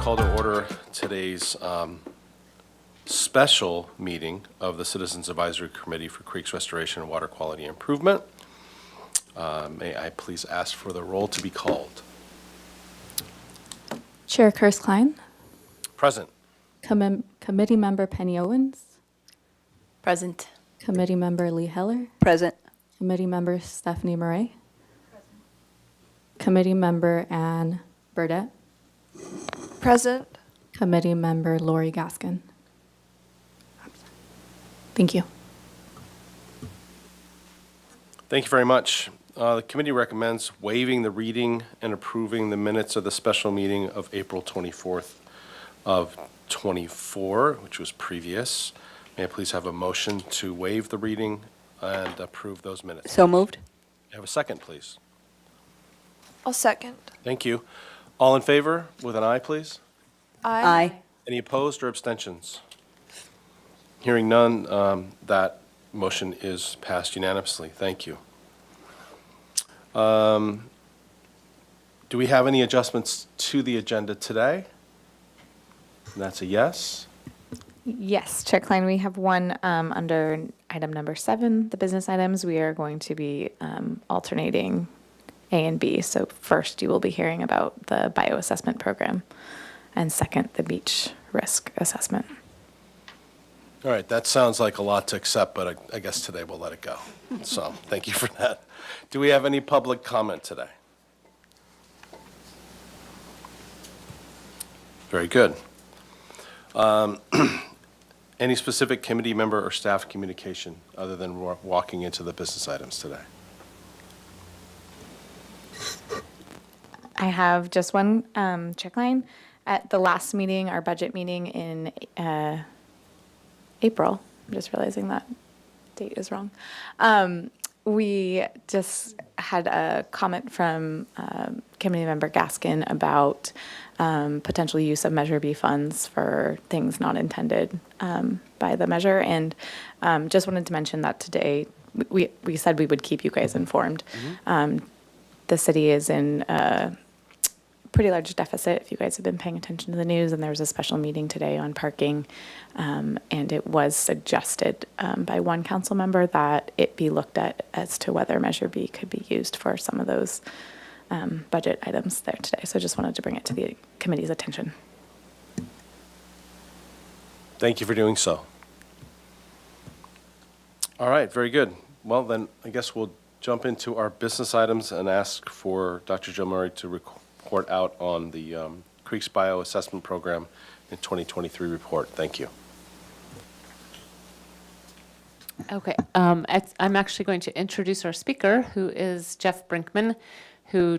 call to order today's special meeting of the Citizens Advisory Committee for Creeks Restoration and Water Quality Improvement. May I please ask for the roll to be called? Chair Kearse-Klein. Present. Committee Member Penny Owens. Present. Committee Member Lee Heller. Present. Committee Member Stephanie Murray. Committee Member Ann Burdett. Present. Committee Member Lori Gaskin. Thank you. Thank you very much. The committee recommends waiving the reading and approving the minutes of the special meeting of April 24th of 24, which was previous. May I please have a motion to waive the reading and approve those minutes? So moved. May I have a second, please? I'll second. Thank you. All in favor with an aye, please? Aye. Any opposed or abstentions? Hearing none, that motion is passed unanimously. Thank you. Do we have any adjustments to the agenda today? And that's a yes. Yes, Chair Klein, we have one under item number 7, the business items. We are going to be alternating A and B. So first, you will be hearing about the bioassessment program, and second, the beach risk assessment. All right, that sounds like a lot to accept, but I guess today we'll let it go. So thank you for that. Do we have any public comment today? Very good. Any specific committee member or staff communication other than walking into the business items today? I have just one check line. At the last meeting, our budget meeting in April, I'm just realizing that date is wrong. We just had a comment from committee member Gaskin about potential use of Measure B funds for things not intended by the measure. And just wanted to mention that today, we said we would keep you guys informed. The city is in a pretty large deficit, if you guys have been paying attention to the news, and there was a special meeting today on parking, and it was suggested by one council member that it be looked at as to whether Measure B could be used for some of those budget items there today. So just wanted to bring it to the committee's attention. Thank you for doing so. All right, very good. Well, then I guess we'll jump into our business items and ask for Dr. Joe Murray to report out on the Creeks Bioassessment Program in 2023 report. Thank you. Okay, I'm actually going to introduce our speaker, who is Jeff Brinkman, who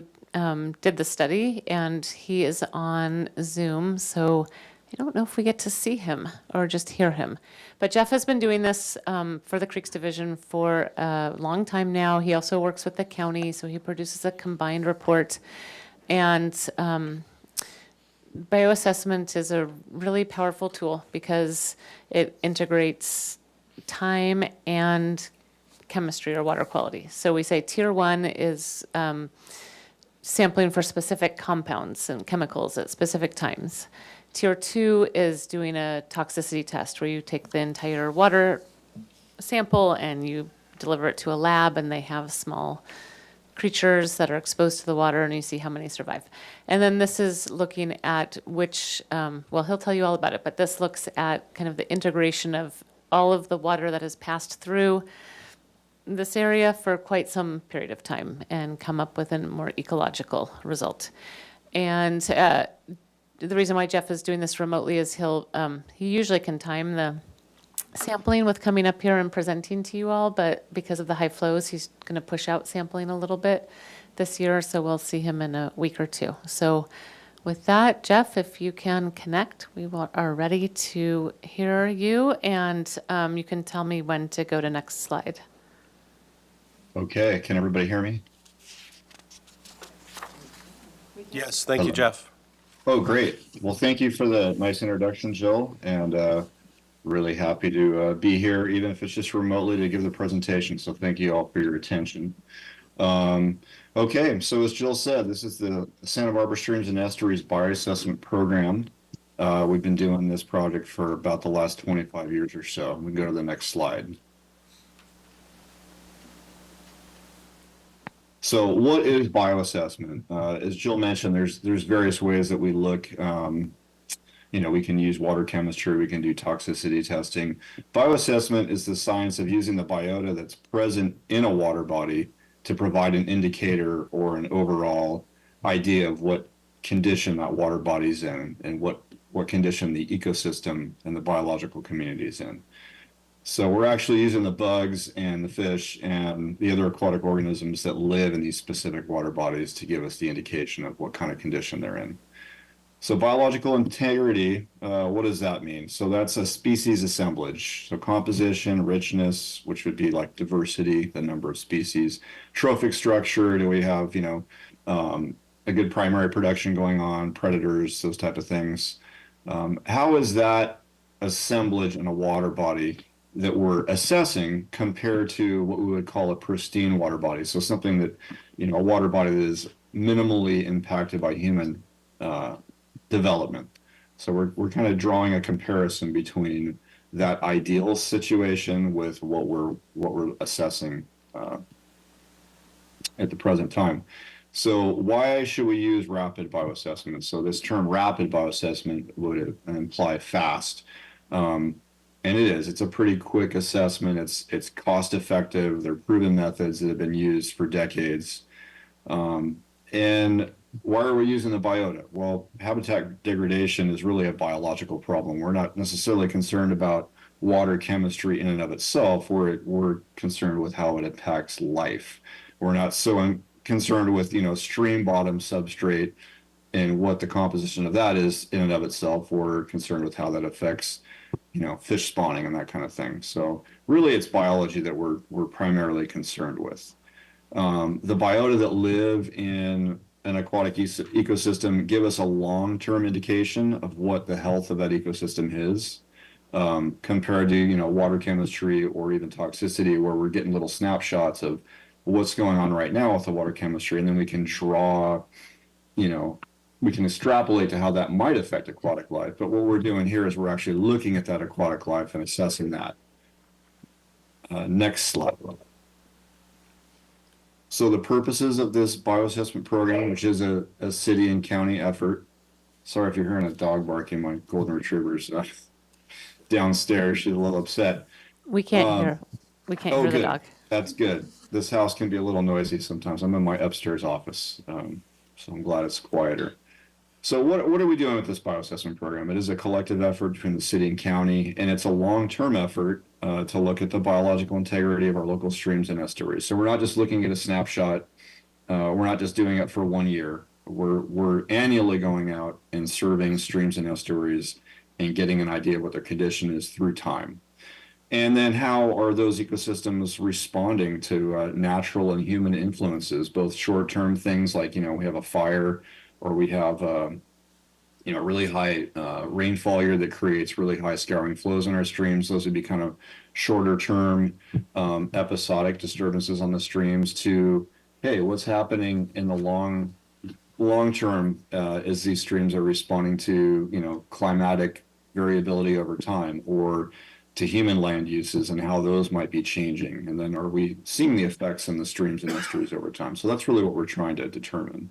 did the study, and he is on Zoom, so I don't know if we get to see him or just hear him. But Jeff has been doing this for the Creeks Division for a long time now. He also works with the county, so he produces a combined report. And bioassessment is a really powerful tool because it integrates time and chemistry or water quality. So we say tier 1 is sampling for specific compounds and chemicals at specific times. Tier 2 is doing a toxicity test where you take the entire water sample and you deliver it to a lab, and they have small creatures that are exposed to the water, and you see how many survive. And then this is looking at which, well, he'll tell you all about it, but this looks at kind of the integration of all of the water that has passed through this area for quite some period of time and come up with a more ecological result. And the reason why Jeff is doing this remotely is he usually can time the sampling with coming up here and presenting to you all, but because of the high flows, he's going to push out sampling a little bit this year, so we'll see him in a week or two. So with that, Jeff, if you can connect, we are ready to hear you, and you can tell me when to go to next slide. Okay, can everybody hear me? Yes, thank you, Jeff. Oh, great. Well, thank you for the nice introduction, Jill, and really happy to be here, even if it's just remotely, to give the presentation. So thank you all for your attention. Okay, so as Jill said, this is the Santa Barbara Streams and Estuaries Bioassessment Program. We've been doing this project for about the last 25 years or so. We can go to the next slide. So what is bioassessment? As Jill mentioned, there's various ways that we look. We can use water chemistry, we can do toxicity testing. Bioassessment is the science of using the biota that's present in a water body to provide an indicator or an overall idea of what condition that water body's in and what condition the ecosystem and the biological community is in. So we're actually using the bugs and the fish and the other aquatic organisms that live in these specific water bodies to give us the indication of what kind of condition they're in. So biological integrity, what does that mean? So that's a species assemblage. So composition, richness, which would be like diversity, the number of species. Trophic structure, do we have, a good primary production going on, predators, those type of things. How is that assemblage in a water body that we're assessing compared to what we would call a pristine water body? So something that, a water body that is minimally impacted by human development. So we're kind of drawing a comparison between that ideal situation with what we're assessing at the present time. So why should we use rapid bioassessment? So this term rapid bioassessment would imply fast. And it is. It's a pretty quick assessment. It's cost effective. They're proven methods that have been used for decades. And why are we using the biota? Well, habitat degradation is really a biological problem. We're not necessarily concerned about water chemistry in and of itself. We're concerned with how it impacts life. We're not so concerned with, stream bottom substrate and what the composition of that is in and of itself. We're concerned with how that affects, fish spawning and that kind of thing. So really it's biology that we're primarily concerned with. The biota that live in an aquatic ecosystem give us a long-term indication of what the health of that ecosystem is, compared to, water chemistry or even toxicity, where we're getting little snapshots of what's going on right now with the water chemistry. And then we can draw, we can extrapolate to how that might affect aquatic life. But what we're doing here is we're actually looking at that aquatic life and assessing that. Next slide. So the purposes of this bioassessment program, which is a city and county effort. Sorry if you're hearing a dog barking. My golden retriever's downstairs. She's a little upset. We can't hear. We can't hear the good. dog. That's good. This house can be a little noisy sometimes. I'm in my upstairs office, so I'm glad it's quieter. So what are we doing with this bioassessment program? It is a collective effort between the city and county, and it's a long-term effort to look at the biological integrity of our local streams and estuaries. So we're not just looking at a snapshot. We're not just doing it for 1 year. We're annually going out and surveying streams and estuaries and getting an idea of what their condition is through time. And then how are those ecosystems responding to natural and human influences, both short-term things like, we have a fire, or we have, really high rainfall year that creates really high scouring flows in our streams. Those would be kind of shorter-term episodic disturbances on the streams to, hey, what's happening in the long term as these streams are responding to, climatic variability over time, or to human land uses and how those might be changing. And then are we seeing the effects in the streams and estuaries over time? So that's really what we're trying to determine.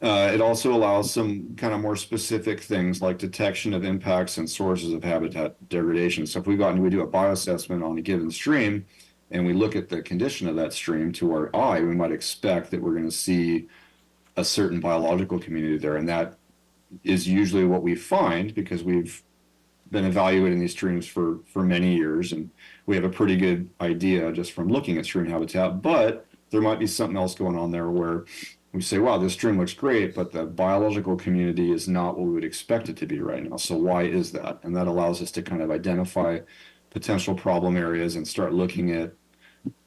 It also allows some kind of more specific things like detection of impacts and sources of habitat degradation. So if we go out and we do a bioassessment on a given stream and we look at the condition of that stream to our eye, we might expect that we're going to see a certain biological community there. And that is usually what we find because we've been evaluating these streams for many years, and we have a pretty good idea just from looking at stream habitat. But there might be something else going on there where we say, wow, this stream looks great, but the biological community is not what we would expect it to be right now. So why is that? And that allows us to kind of identify potential problem areas and start looking at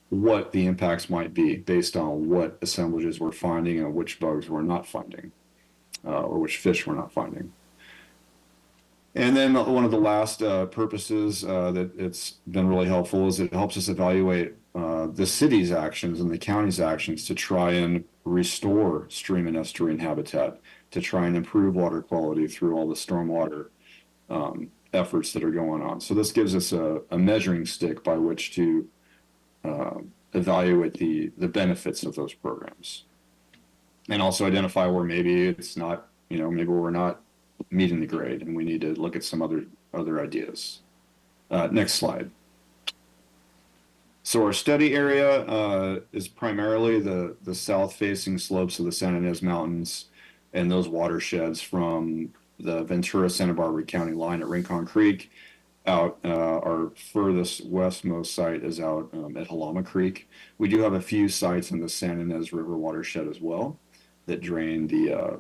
what the impacts might be based on what assemblages we're finding and which bugs we're not finding, or which fish we're not finding. And then one of the last purposes that it's been really helpful is it helps us evaluate the city's actions and the county's actions to try and restore stream and estuarine habitat to try and improve water quality through all the stormwater efforts that are going on. So this gives us a measuring stick by which to evaluate the benefits of those programs, and also identify where maybe it's not, maybe we're not meeting the grade and we need to look at some other ideas. Next slide. So our study area is primarily the south-facing slopes of the San Ynez Mountains and those watersheds from the Ventura-Santa Barbara County line at Rincon Creek out. Our furthest westmost site is out at Halama Creek. We do have a few sites in the San Ynez River watershed as well that drain the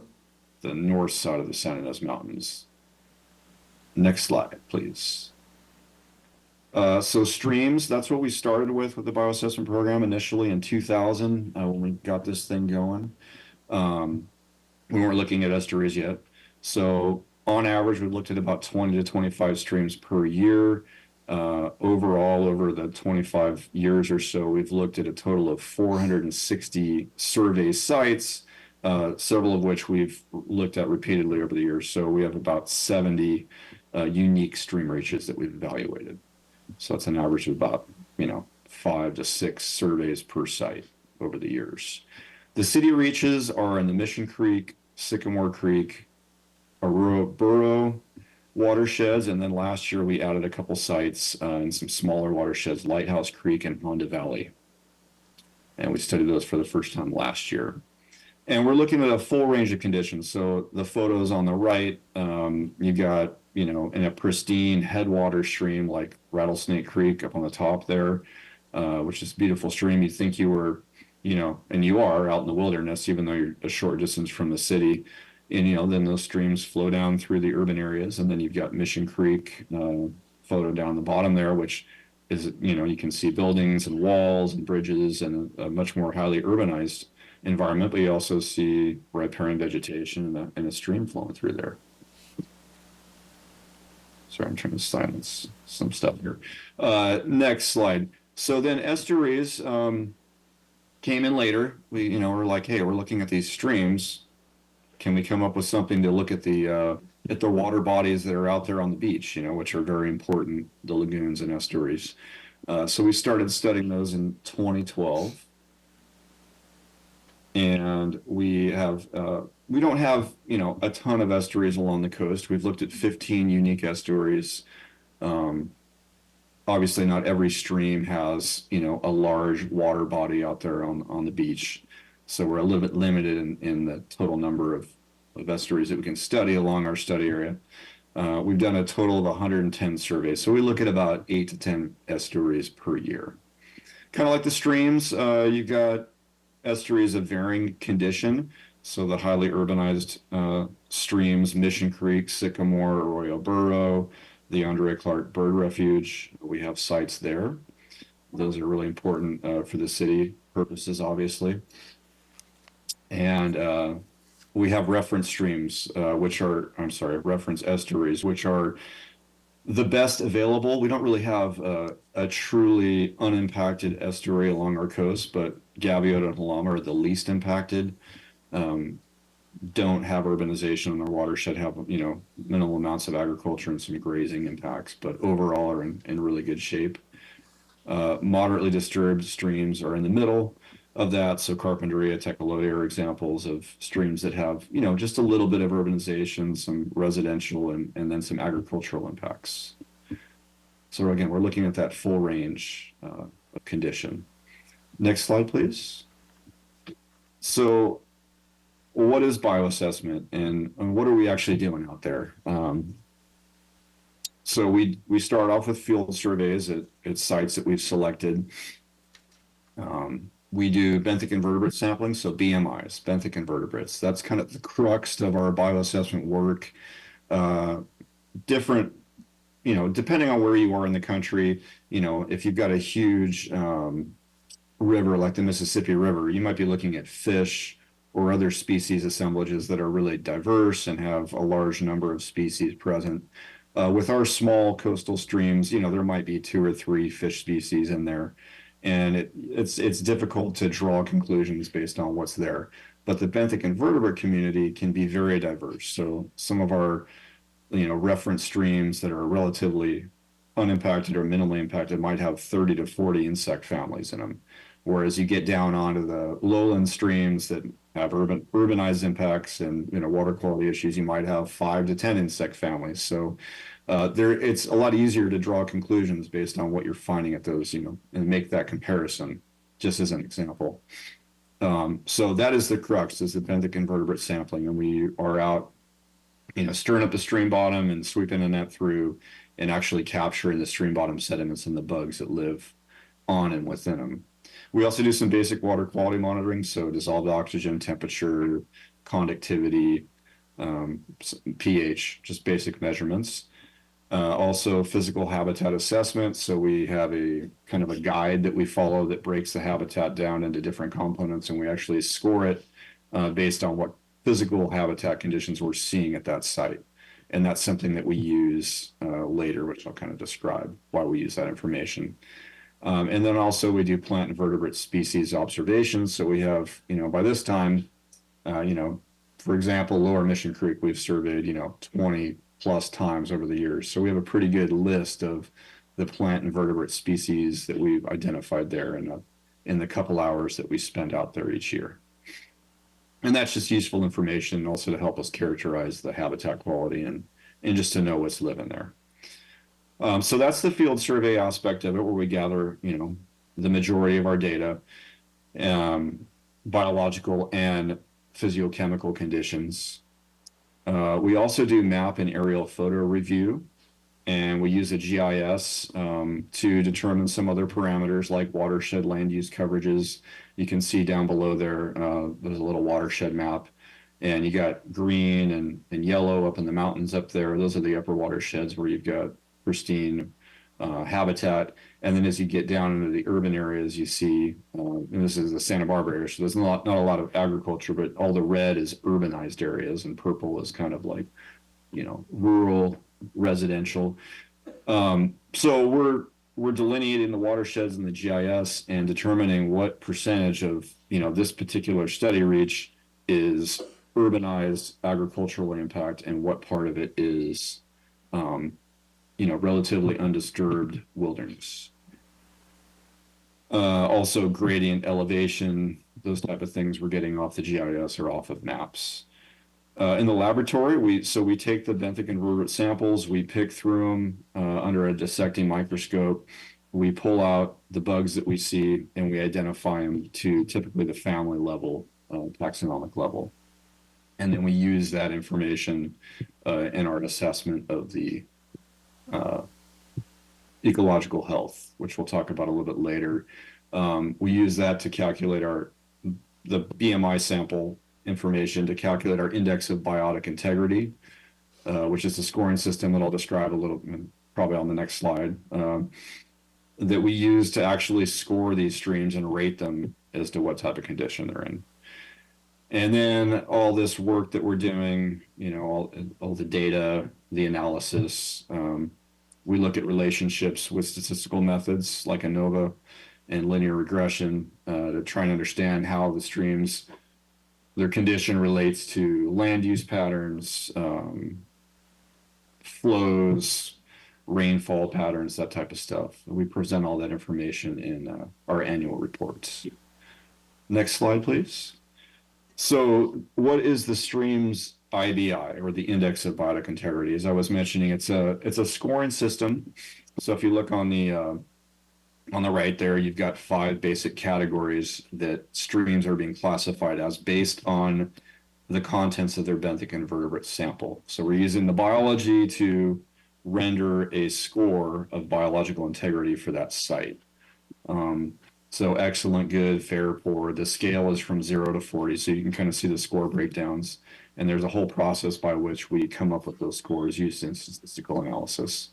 north side of the San Ynez Mountains. Next slide, please. So streams, that's what we started with the bioassessment program initially in 2000 when we got this thing going. We weren't looking at estuaries yet. So on average, we looked at about 20 to 25 streams per year. Overall, over the 25 years or so, we've looked at a total of 460 survey sites, several of which we've looked at repeatedly over the years. So we have about 70 unique stream reaches that we've evaluated. So that's an average of about, 5 to 6 surveys per site over the years. The city reaches are in the Mission Creek, Sycamore Creek, Aurora Burrow watersheds, and then last year we added a couple sites in some smaller watersheds, Lighthouse Creek and Honda Valley. And we studied those for the first time last year. And we're looking at a full range of conditions. So the photos on the right, you got, in a pristine headwater stream like Rattlesnake Creek up on the top there, which is a beautiful stream. You think you were, and you are out in the wilderness, even though you're a short distance from the city. And, then those streams flow down through the urban areas. And then you've got Mission Creek photo down the bottom there, which is, you can see buildings and walls and bridges and a much more highly urbanized environment, but you also see riparian vegetation and a stream flowing through there. Sorry, I'm trying to silence some stuff here. Next slide. So then estuaries came in later. We, we're like, hey, we're looking at these streams. Can we come up with something to look at the water bodies that are out there on the beach, which are very important, the lagoons and estuaries. So we started studying those in 2012. And we have, we don't have, a ton of estuaries along the coast. We've looked at 15 unique estuaries. Obviously not every stream has, a large water body out there on the beach. So we're a little bit limited in the total number of estuaries that we can study along our study area. We've done a total of 110 surveys. So we look at about 8 to 10 estuaries per year. Kind of like the streams, you've got estuaries of varying condition. So the highly urbanized streams, Mission Creek, Sycamore, Arroyo Burrow, the Andre Clark Bird Refuge, we have sites there. Those are really important for the city purposes, obviously. And we have reference streams, reference estuaries, which are the best available. We don't really have a truly unimpacted estuary along our coast, but Gaviota and Halama are the least impacted. Don't have urbanization in their watershed, have minimal amounts of agriculture and some grazing impacts, but overall are in really good shape. Moderately disturbed streams are in the middle of that. So Carpinteria, Tecolote are examples of streams that have, just a little bit of urbanization, some residential, and then some agricultural impacts. So again, we're looking at that full range of condition. Next slide, please. So what is bioassessment and what are we actually doing out there? So we start off with field surveys at sites that we've selected. We do benthic invertebrate sampling, so BMIs, benthic invertebrates. That's kind of the crux of our bioassessment work. Different, depending on where you are in the country, if you've got a huge river like the Mississippi River, you might be looking at fish or other species assemblages that are really diverse and have a large number of species present. With our small coastal streams, there might be 2 or 3 fish species in there. And it's difficult to draw conclusions based on what's there. But the benthic invertebrate community can be very diverse. So some of our, reference streams that are relatively unimpacted or minimally impacted might have 30 to 40 insect families in them. Whereas you get down onto the lowland streams that have urbanized impacts and water quality issues, you might have 5 to 10 insect families. So it's a lot easier to draw conclusions based on what you're finding at those, and make that comparison, just as an example. So that is the crux, is the benthic invertebrate sampling, and we are out, stirring up the stream bottom and sweeping the net through and actually capturing the stream bottom sediments and the bugs that live on and within them. We also do some basic water quality monitoring, so dissolved oxygen, temperature, conductivity, pH, just basic measurements. Also physical habitat assessment. So we have a kind of a guide that we follow that breaks the habitat down into different components, and we actually score it based on what physical habitat conditions we're seeing at that site. And that's something that we use later, which I'll kind of describe why we use that information. And then also we do plant and vertebrate species observations. So we have, by this time, for example, Lower Mission Creek, we've surveyed, 20 plus times over the years. So we have a pretty good list of the plant and vertebrate species that we've identified there in the couple hours that we spend out there each year. And that's just useful information also to help us characterize the habitat quality and just to know what's living there. So that's the field survey aspect of it, where we gather, the majority of our data, biological and physiochemical conditions. We also do map and aerial photo review, and we use a GIS to determine some other parameters like watershed land use coverages. You can see down below there, there's a little watershed map, and you got green and yellow up in the mountains up there. Those are the upper watersheds where you've got pristine habitat. And then as you get down into the urban areas, you see, and this is the Santa Barbara area, so there's not a lot of agriculture, but all the red is urbanized areas, and purple is kind of like, rural, residential. So we're delineating the watersheds in the GIS and determining what percentage of, this particular study reach is urbanized, agricultural impact, and what part of it is, relatively undisturbed wilderness. Also gradient, elevation, those type of things we're getting off the GIS or off of maps. In the laboratory, we take the benthic invertebrate samples, we pick through them under a dissecting microscope, we pull out the bugs that we see, and we identify them to typically the family level, taxonomic level. And then we use that information in our assessment of the ecological health, which we'll talk about a little bit later. We use that to calculate the BMI sample information to calculate our index of biotic integrity, which is the scoring system that I'll describe a little, probably on the next slide, that we use to actually score these streams and rate them as to what type of condition they're in. And then all this work that we're doing, all the data, the analysis, we look at relationships with statistical methods like ANOVA and linear regression to try and understand how the streams, their condition relates to land use patterns, flows, rainfall patterns, that type of stuff. We present all that information in our annual reports. Next slide, please. So what is the stream's IBI, or the index of biotic integrity? As I was mentioning, it's a scoring system. So if you look on the right there, you've got 5 basic categories that streams are being classified as based on the contents of their benthic invertebrate sample. So we're using the biology to render a score of biological integrity for that site. So excellent, good, fair, poor. The scale is from 0 to 40, so you can kind of see the score breakdowns. And there's a whole process by which we come up with those scores used in statistical analysis.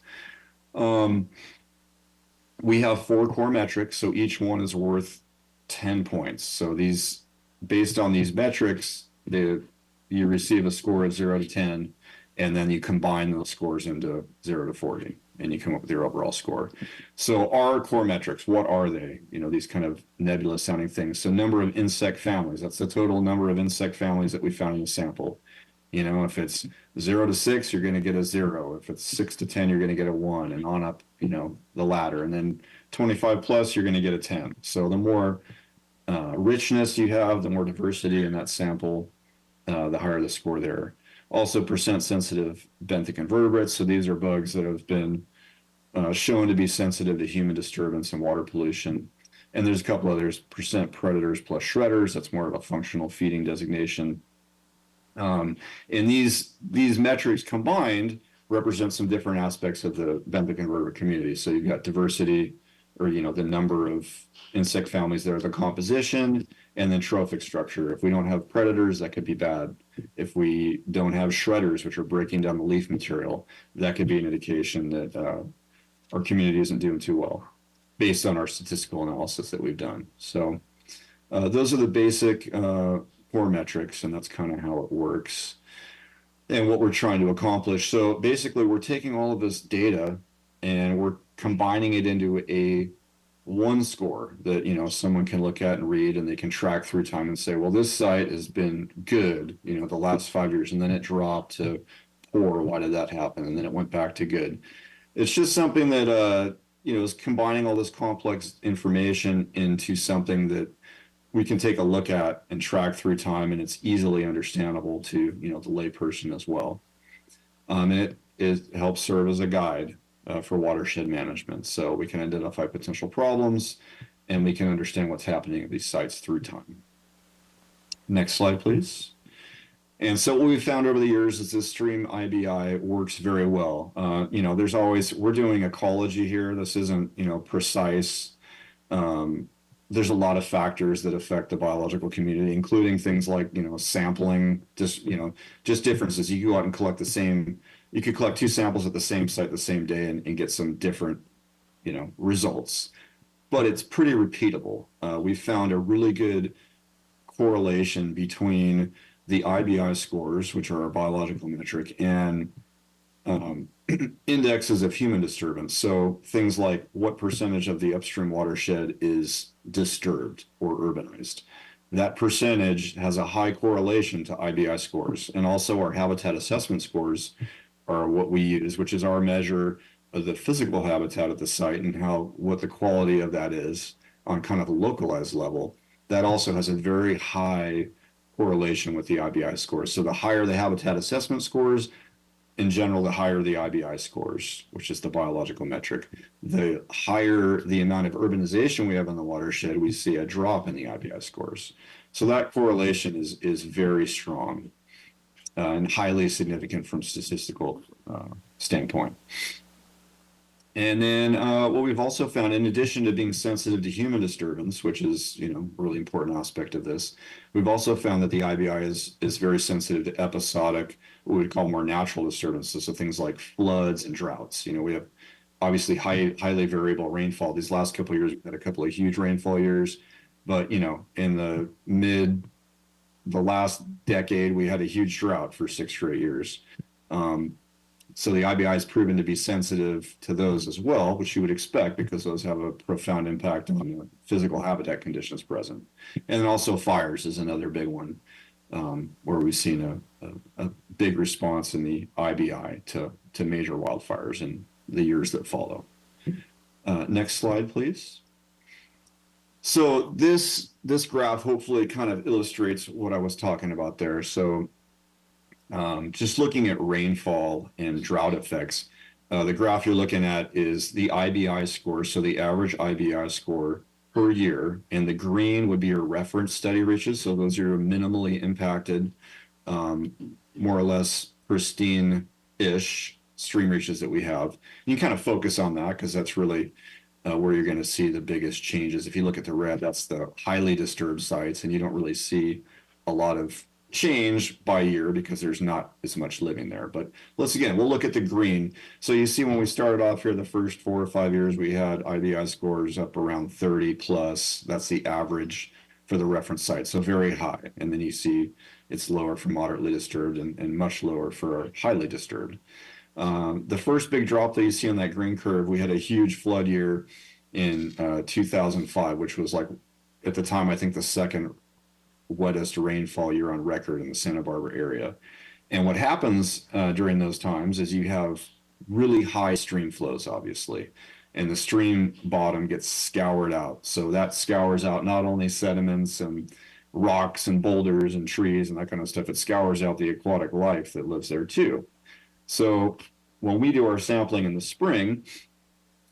We have 4 core metrics, so each one is worth 10 points. So these, based on these metrics, you receive a score of 0 to 10, and then you combine those scores into 0 to 40. and you come up with your overall score. So our core metrics, what are they? You know, these kind of nebulous sounding things. So number of insect families, that's the total number of insect families that we found in the sample. You know, if it's 0 to 6, you're going to get a 0. If it's 6 to 10, you're going to get a 1, and on up, you know, the ladder. And then 25 plus, you're going to get a 10. So the more richness you have, the more diversity in that sample, the higher the score there. Also, percent sensitive benthic invertebrates. So these are bugs that have been shown to be sensitive to human disturbance and water pollution. And there's a couple others, percent predators plus shredders. That's more of a functional feeding designation. And these metrics combined represent some different aspects of the benthic invertebrate community. So you've got diversity, or, you know, the number of insect families there, the composition, and then trophic structure. If we don't have predators, that could be bad. If we don't have shredders, which are breaking down the leaf material, that could be an indication that our community isn't doing too well, based on our statistical analysis that we've done. So those are the basic core metrics, and that's kind of how it works and what we're trying to accomplish. So basically, we're taking all of this data and we're combining it into a one score that, you know, someone can look at and read, and they can track through time and say, well, this site has been good, you know, the last 5 years, and then it dropped to poor. Why did that happen? And then it went back to good. It's just something that you know, is combining all this complex information into something that we can take a look at and track through time, and it's easily understandable to, you know, the layperson as well. And it helps serve as a guide for watershed management. So we can identify potential problems, and we can understand what's happening at these sites through time. Next slide, please. And so what we've found over the years is this stream IBI works very well. You know, we're doing ecology here. This isn't, you know, precise. There's a lot of factors that affect the biological community, including things like, you know, sampling, just differences. You go out and collect you could collect 2 samples at the same site the same day and get some different, you know, results. But it's pretty repeatable. We found a really good correlation between the IBI scores, which are our biological metric, and indexes of human disturbance. So things like what percentage of the upstream watershed is disturbed or urbanized. That percentage has a high correlation to IBI scores. And also our habitat assessment scores are what we use, which is our measure of the physical habitat at the site and what the quality of that is on kind of a localized level. That also has a very high correlation with the IBI scores. So the higher the habitat assessment scores, in general, the higher the IBI scores, which is the biological metric. The higher the amount of urbanization we have in the watershed, we see a drop in the IBI scores. So that correlation is very strong and highly significant from statistical standpoint. And then what we've also found, in addition to being sensitive to human disturbance, which is, you know, a really important aspect of this, we've also found that the IBI is very sensitive to episodic, what we would call more natural disturbances. So things like floods and droughts. You know, we have obviously highly variable rainfall. These last couple of years, we've had a couple of huge rainfall years, but, you know, in the last decade, we had a huge drought for 6 straight years. So the IBI has proven to be sensitive to those as well, which you would expect because those have a profound impact on the physical habitat conditions present. And then also fires is another big one, where we've seen a big response in the IBI to major wildfires in the years that follow. Next slide, please. So this graph hopefully kind of illustrates what I was talking about there. So just looking at rainfall and drought effects, the graph you're looking at is the IBI score, so the average IBI score per year, and the green would be your reference study reaches, so those are minimally impacted, more or less pristine-ish stream reaches that we have. You kind of focus on that because that's really where you're going to see the biggest changes. If you look at the red, that's the highly disturbed sites, and you don't really see a lot of change by year because there's not as much living there. But we'll look at the green. So you see when we started off here, the first 4 or 5 years, we had IBI scores up around 30 plus. That's the average for the reference site. So very high. And then you see it's lower for moderately disturbed and much lower for highly disturbed. The first big drop that you see on that green curve, we had a huge flood year in 2005, which was like, at the time, I think the second wettest rainfall year on record in the Santa Barbara area. And what happens during those times is you have really high stream flows, obviously, and the stream bottom gets scoured out. So that scours out not only sediments and rocks and boulders and trees and that kind of stuff, it scours out the aquatic life that lives there too. So when we do our sampling in the spring,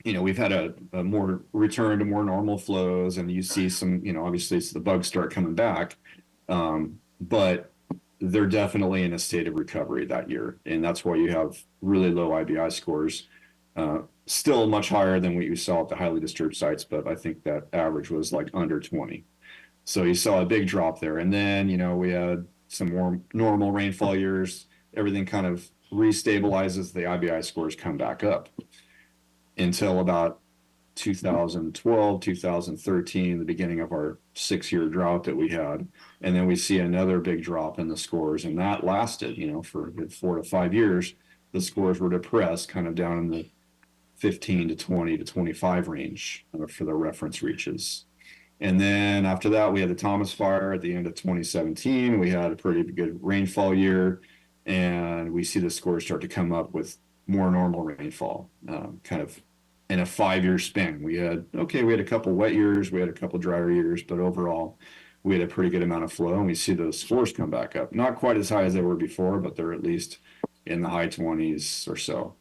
we've had a more return to more normal flows, and you see some, obviously the bugs start coming back, but they're definitely in a state of recovery that year. And that's why you have really low IBI scores, still much higher than what you saw at the highly disturbed sites, but I think that average was like under 20. So you saw a big drop there. And then, we had some more normal rainfall years, everything kind of restabilizes, the IBI scores come back up until about 2012, 2013, the beginning of our 6-year drought that we had. And then we see another big drop in the scores, and that lasted, for a good 4 to 5 years. The scores were depressed, kind of down in the 15 to 20 to 25 range for the reference reaches. And then after that, we had the Thomas Fire at the end of 2017. We had a pretty good rainfall year, and we see the scores start to come up with more normal rainfall, kind of in a 5-year span. We had a couple wet years, we had a couple drier years, but overall, we had a pretty good amount of flow, and we see those scores come back up. Not quite as high as they were before, but they're at least in the high 20s or so.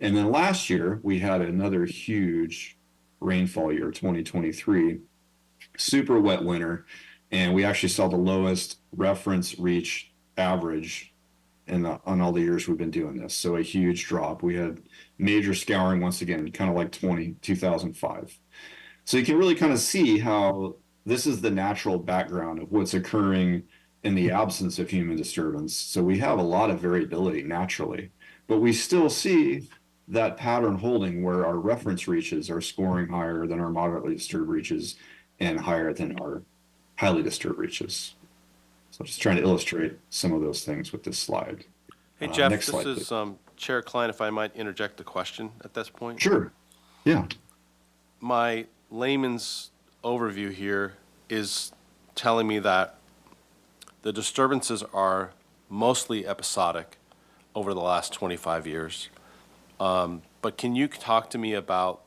And then last year, we had another huge rainfall year, 2023, super wet winter, and we actually saw the lowest reference reach average on all the years we've been doing this. So a huge drop. We had major scouring once again, kind of like 2005. So you can really kind of see how this is the natural background of what's occurring in the absence of human disturbance. So we have a lot of variability naturally, but we still see that pattern holding where our reference reaches are scoring higher than our moderately disturbed reaches and higher than our highly disturbed reaches. So just trying to illustrate some of those things with this slide. Hey, Jeff, next this slide, is Chair Klein, if I might interject a question at this point. Sure. Yeah. My layman's overview here is telling me that the disturbances are mostly episodic over the last 25 years. But can you talk to me about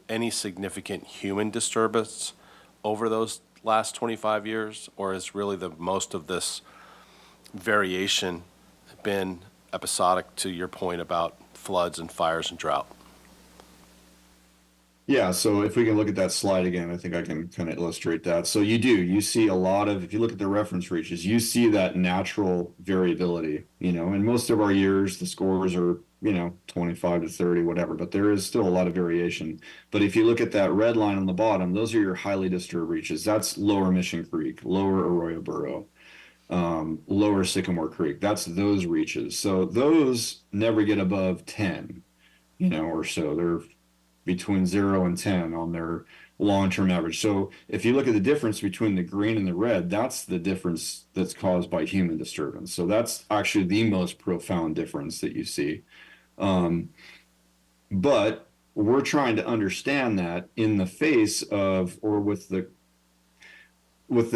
any significant human disturbance over those last 25 years? Or is really the most of this variation been episodic, to your point about floods and fires and drought? Yeah, so if we can look at that slide again, I think I can kind of illustrate that. So you see a lot of, if you look at the reference reaches, you see that natural variability, in most of our years, the scores are, 25 to 30, whatever, but there is still a lot of variation. But if you look at that red line on the bottom, those are your highly disturbed reaches. That's lower Mission Creek, lower Arroyo Burro, lower Sycamore Creek. That's those reaches. So those never get above 10, or so. They're between 0 and 10 on their long-term average. So if you look at the difference between the green and the red, that's the difference that's caused by human disturbance. So that's actually the most profound difference that you see. But we're trying to understand that in the face of, or with the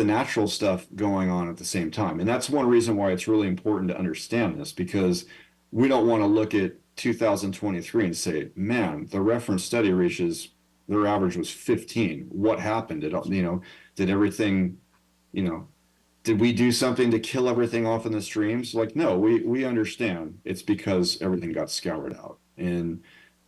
natural stuff going on at the same time. And that's one reason why it's really important to understand this, because we don't want to look at 2023 and say, man, the reference study reaches, their average was 15. What happened? Did everything, did we do something to kill everything off in the streams? Like, no, we understand it's because everything got scoured out. And,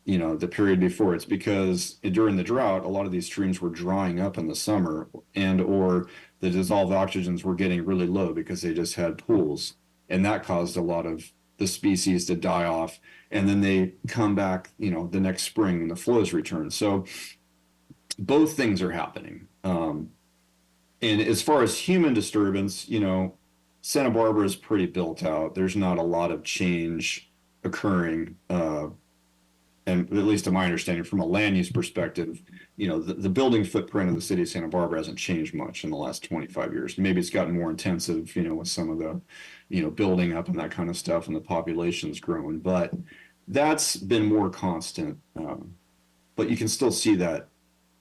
the period before, it's because during the drought, a lot of these streams were drying up in the summer, and or the dissolved oxygens were getting really low because they just had pools. And that caused a lot of the species to die off, and then they come back, the next spring when the flows return. So both things are happening. And as far as human disturbance, Santa Barbara is pretty built out. There's not a lot of change occurring, and at least to my understanding, from a land use perspective, the building footprint of the city of Santa Barbara hasn't changed much in the last 25 years. Maybe it's gotten more intensive, with some of the, building up and that kind of stuff, and the population's grown. But That's been more constant, but you can still see that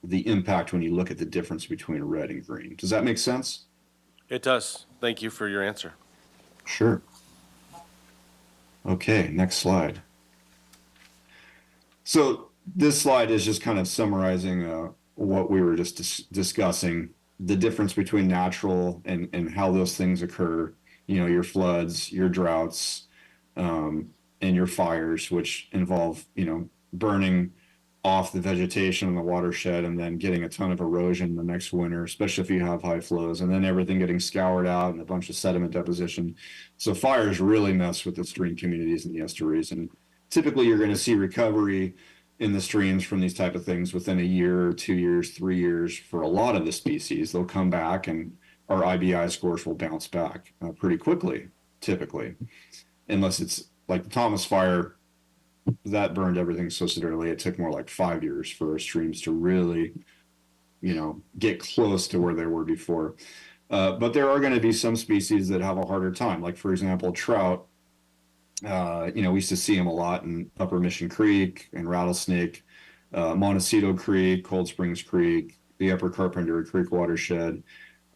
the impact when you look at the difference between red and green. Does that make sense? It does. Thank you for your answer. Sure. Okay, next slide. So this slide is just kind of summarizing what we were just discussing, the difference between natural and how those things occur, you know, your floods, your droughts, and your fires, which involve, you know, burning off the vegetation in the watershed and then getting a ton of erosion the next winter, especially if you have high flows, and then everything getting scoured out and a bunch of sediment deposition. So fires really mess with the stream communities and the estuaries. And typically you're going to see recovery in the streams from these type of things within a year, 2 years, 3 years. For a lot of the species, they'll come back and our IBI scores will bounce back pretty quickly, typically, unless it's like the Thomas Fire. That burned everything so severely. It took more like 5 years for our streams to really, you know, get close to where they were before. But there are going to be some species that have a harder time. Like, for example, trout. You know, we used to see them a lot in Upper Mission Creek and Rattlesnake, Montecito Creek, Cold Springs Creek, the Upper Carpenter Creek watershed.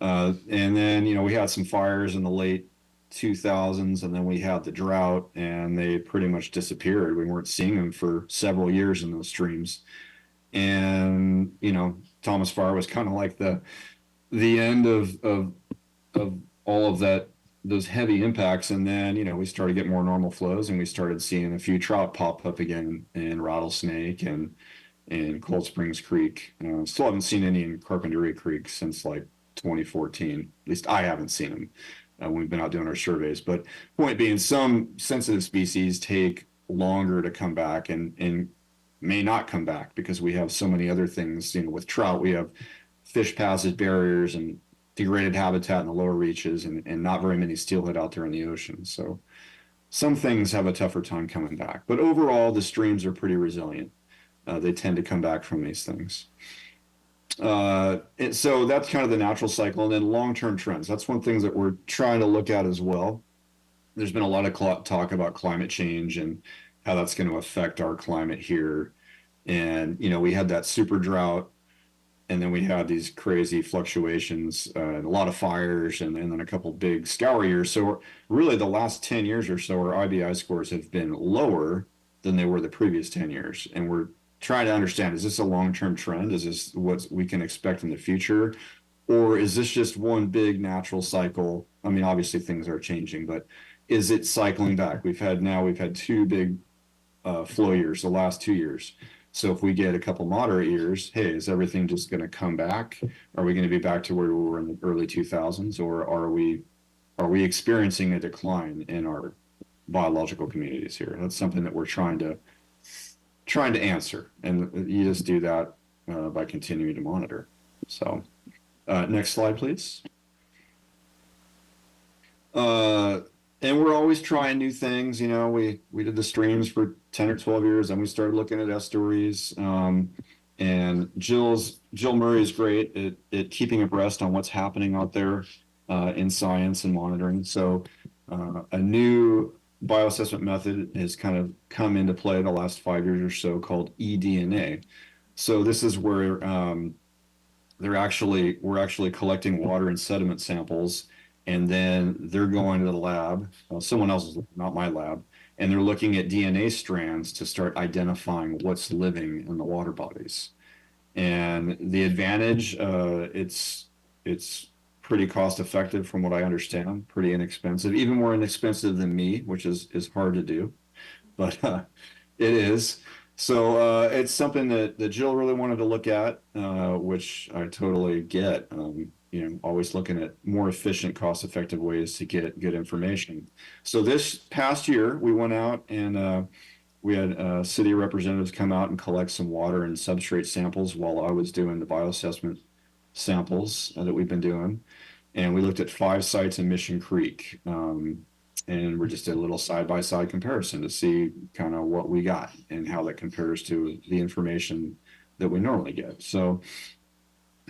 And then, you know, we had some fires in the late 2000s, and then we had the drought, and they pretty much disappeared. We weren't seeing them for several years in those streams. And, you know, Thomas Fire was kind of like the end of all of that, those heavy impacts. And then, you know, we started getting more normal flows, and we started seeing a few trout pop up again in Rattlesnake and Cold Springs Creek. Still haven't seen any in Carpinteria Creek since like 2014. At least I haven't seen them when we've been out doing our surveys. But point being, some sensitive species take longer to come back and may not come back because we have so many other things. You know, with trout, we have fish passage barriers and degraded habitat in the lower reaches, and not very many steelhead out there in the ocean. So some things have a tougher time coming back. But overall, the streams are pretty resilient. They tend to come back from these things. So that's kind of the natural cycle. And then long-term trends. That's one thing that we're trying to look at as well. There's been a lot of talk about climate change and how that's going to affect our climate here. And, you know, we had that super drought, and then we had these crazy fluctuations, and a lot of fires, and then a couple big scour years. So really the last 10 years or so, our IBI scores have been lower than they were the previous 10 years. And we're trying to understand, is this a long-term trend? Is this what we can expect in the future? Or is this just one big natural cycle? I mean, obviously things are changing, but is it cycling back? We've had 2 big flow years, the last 2 years. So if we get a couple moderate years, hey, is everything just going to come back? Are we going to be back to where we were in the early 2000s? Or are we experiencing a decline in our biological communities here? That's something that we're trying to answer, and you just do that by continuing to monitor. So next slide, please. And we're always trying new things. You know, we did the streams for 10 or 12 years, and we started looking at estuaries. And Jill Murray is great at keeping abreast on what's happening out there in science and monitoring. So a new bioassessment method has kind of come into play the last 5 years or so, called eDNA. So this is where we're actually collecting water and sediment samples, and then they're going to the lab, someone else's, not my lab, and they're looking at DNA strands to start identifying what's living in the water bodies. And the advantage, it's pretty cost effective from what I understand, pretty inexpensive, even more inexpensive than me, which is hard to do, but it is. So it's something that Jill really wanted to look at, which I totally get. You know, always looking at more efficient, cost-effective ways to get good information. So this past year, we went out and we had city representatives come out and collect some water and substrate samples while I was doing the bioassessment samples that we've been doing. And we looked at 5 sites in Mission Creek. And we just did a little side-by-side comparison to see kind of what we got and how that compares to the information that we normally get. So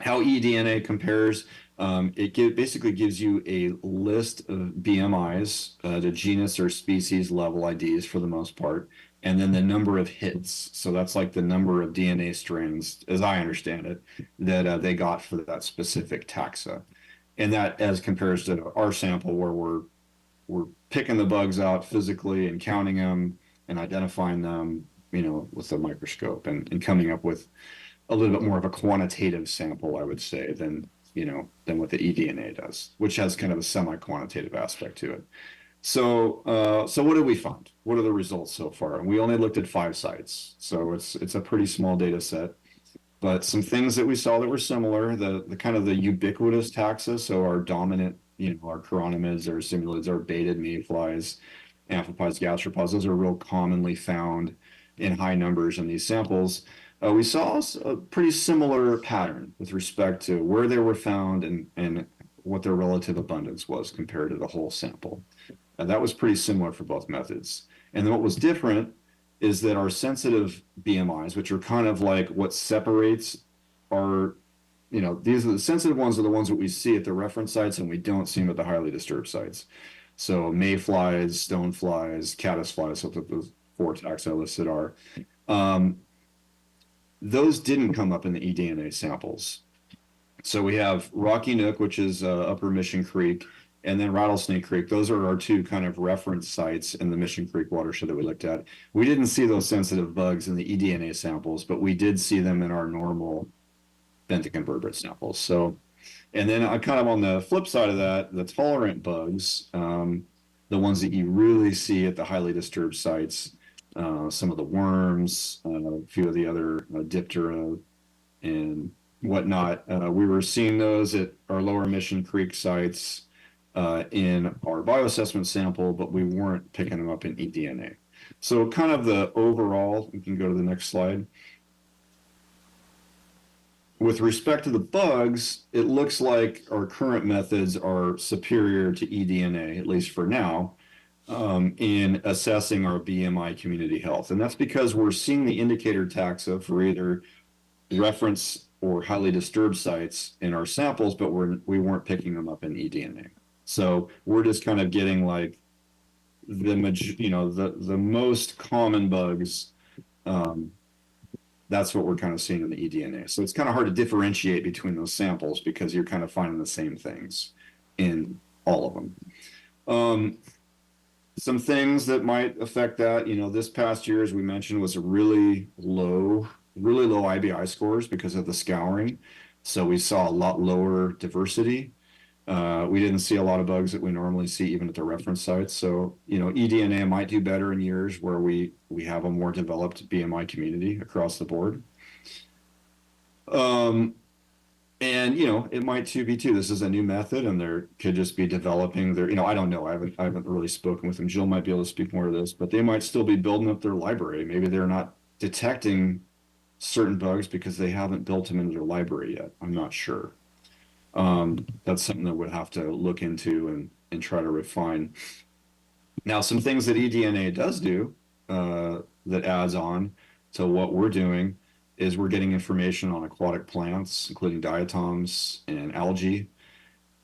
how eDNA compares, Basically gives you a list of BMIs, the genus or species level IDs for the most part, and then the number of hits. So that's like the number of DNA strands, as I understand it, that they got for that specific taxa. And that as compares to our sample where we're picking the bugs out physically and counting them and identifying them, with a microscope and coming up with a little bit more of a quantitative sample, I would say, than what the eDNA does, which has kind of a semi-quantitative aspect to it. So what did we find? What are the results so far? And we only looked at 5 sites, so it's a pretty small data set. But some things that we saw that were similar, the kind of the ubiquitous taxa, so our dominant, our chironomids, our simulids, our baited mayflies, amphipods, gastropods, those are real commonly found in high numbers in these samples. We saw a pretty similar pattern with respect to where they were found and what their relative abundance was compared to the whole sample. And that was pretty similar for both methods. And then what was different is that our sensitive BMIs, which are kind of like what separates our, these are the sensitive ones are the ones that we see at the reference sites and we don't see them at the highly disturbed sites. So mayflies, stoneflies, caddisflies, so the 4 taxa listed are. Those didn't come up in the eDNA samples. So we have Rocky Nook, which is Upper Mission Creek, and then Rattlesnake Creek. Those are our 2 kind of reference sites in the Mission Creek watershed that we looked at. We didn't see those sensitive bugs in the eDNA samples, but we did see them in our normal benthic invertebrate samples. So, and then kind of on the flip side of that, the tolerant bugs, the ones that you really see at the highly disturbed sites, some of the worms, a few of the other Diptera and whatnot. We were seeing those at our Lower Mission Creek sites in our bioassessment sample, but we weren't picking them up in eDNA. So kind of the overall, we can go to the next slide. With respect to the bugs, it looks like our current methods are superior to eDNA, at least for now, in assessing our BMI community health. And that's because we're seeing the indicator taxa for either reference or highly disturbed sites in our samples, but we weren't picking them up in eDNA. So we're just kind of getting like the most common bugs. That's what we're kind of seeing in the eDNA. So it's kind of hard to differentiate between those samples because you're kind of finding the same things in all of them. Some things that might affect that, this past year, as we mentioned, was a really low IBI scores because of the scouring. So we saw a lot lower diversity. We didn't see a lot of bugs that we normally see even at the reference sites. So, eDNA might do better in years where we have a more developed BMI community across the board. And, it might be too, this is a new method and there could just be developing their, I don't know. I haven't really spoken with them. Jill might be able to speak more to this, but they might still be building up their library. Maybe they're not detecting certain bugs because they haven't built them into their library yet. I'm not sure. That's something that we'll have to look into and try to refine. Now, some things that eDNA does do that adds on to what we're doing is we're getting information on aquatic plants, including diatoms and algae.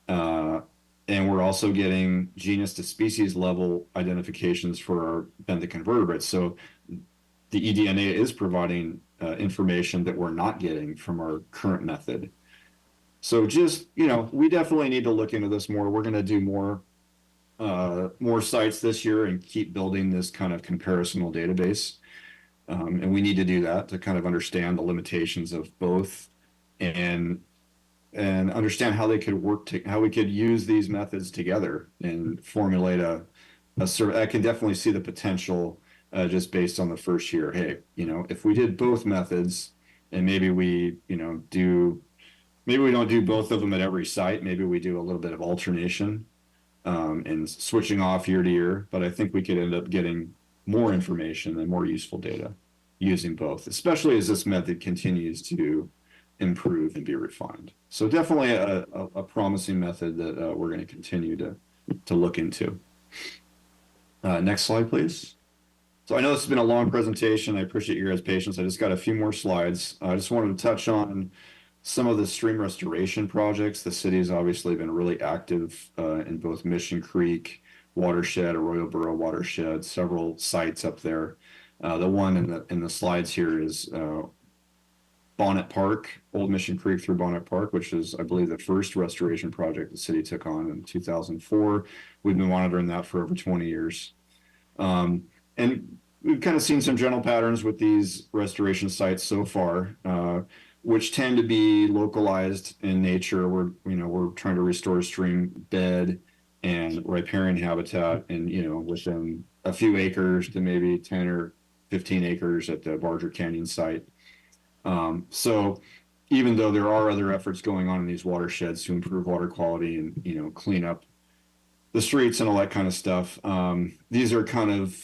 And we're also getting genus to species level identifications for our benthic invertebrates. So the eDNA is providing information that we're not getting from our current method. So just, we definitely need to look into this more. We're going to do more sites this year and keep building this kind of comparisonal database. And we need to do that to kind of understand the limitations of both and understand how they could work, how we could use these methods together and formulate a survey. I can definitely see the potential just based on the first year. Hey, if we did both methods and maybe we don't do both of them at every site. Maybe we do a little bit of alternation and switching off year to year. But I think we could end up getting more information and more useful data using both, especially as this method continues to improve and be refined. So definitely a promising method that we're going to continue to look into. Next slide, please. So I know this has been a long presentation. I appreciate your guys' patience. I just got a few more slides. I just wanted to touch on some of the stream restoration projects. The city's obviously been really active in both Mission Creek watershed, Arroyo Burro watershed, several sites up there. The one in the slides here is Bonnet Park, Old Mission Creek through Bonnet Park, which is, I believe, the first restoration project the city took on in 2004. We've been monitoring that for over 20 years. And we've kind of seen some general patterns with these restoration sites so far, which tend to be localized in nature. We're trying to restore stream bed and riparian habitat, and within a few acres to maybe 10 or 15 acres at the Barger Canyon site. So even though there are other efforts going on in these watersheds to improve water quality and clean up the streets and all that kind of stuff, these are kind of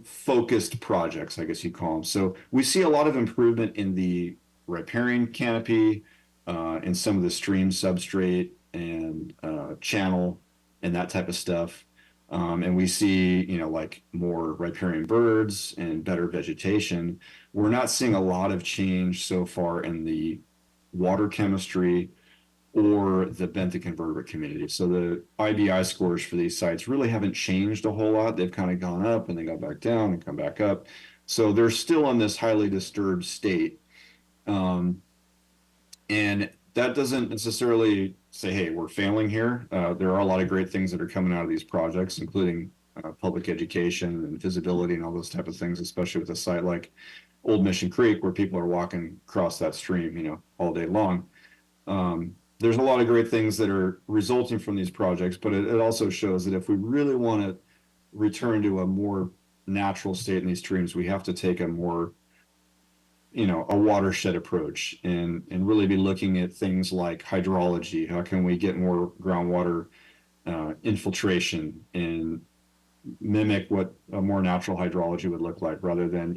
focused projects, I guess you call them. So we see a lot of improvement in the riparian canopy, in some of the stream substrate and channel and that type of stuff. And we see, like more riparian birds and better vegetation. We're not seeing a lot of change so far in the water chemistry or the benthic invertebrate community. So the IBI scores for these sites really haven't changed a whole lot. They've kind of gone up and they go back down and come back up. So they're still in this highly disturbed state. And that doesn't necessarily say, hey, we're failing here. There are a lot of great things that are coming out of these projects, including public education and visibility and all those type of things, especially with a site like Old Mission Creek, where people are walking across that stream, all day long. There's a lot of great things that are resulting from these projects, but it also shows that if we really want to return to a more natural state in these streams, we have to take a more a watershed approach and really be looking at things like hydrology. How can we get more groundwater infiltration and mimic what a more natural hydrology would look like, rather than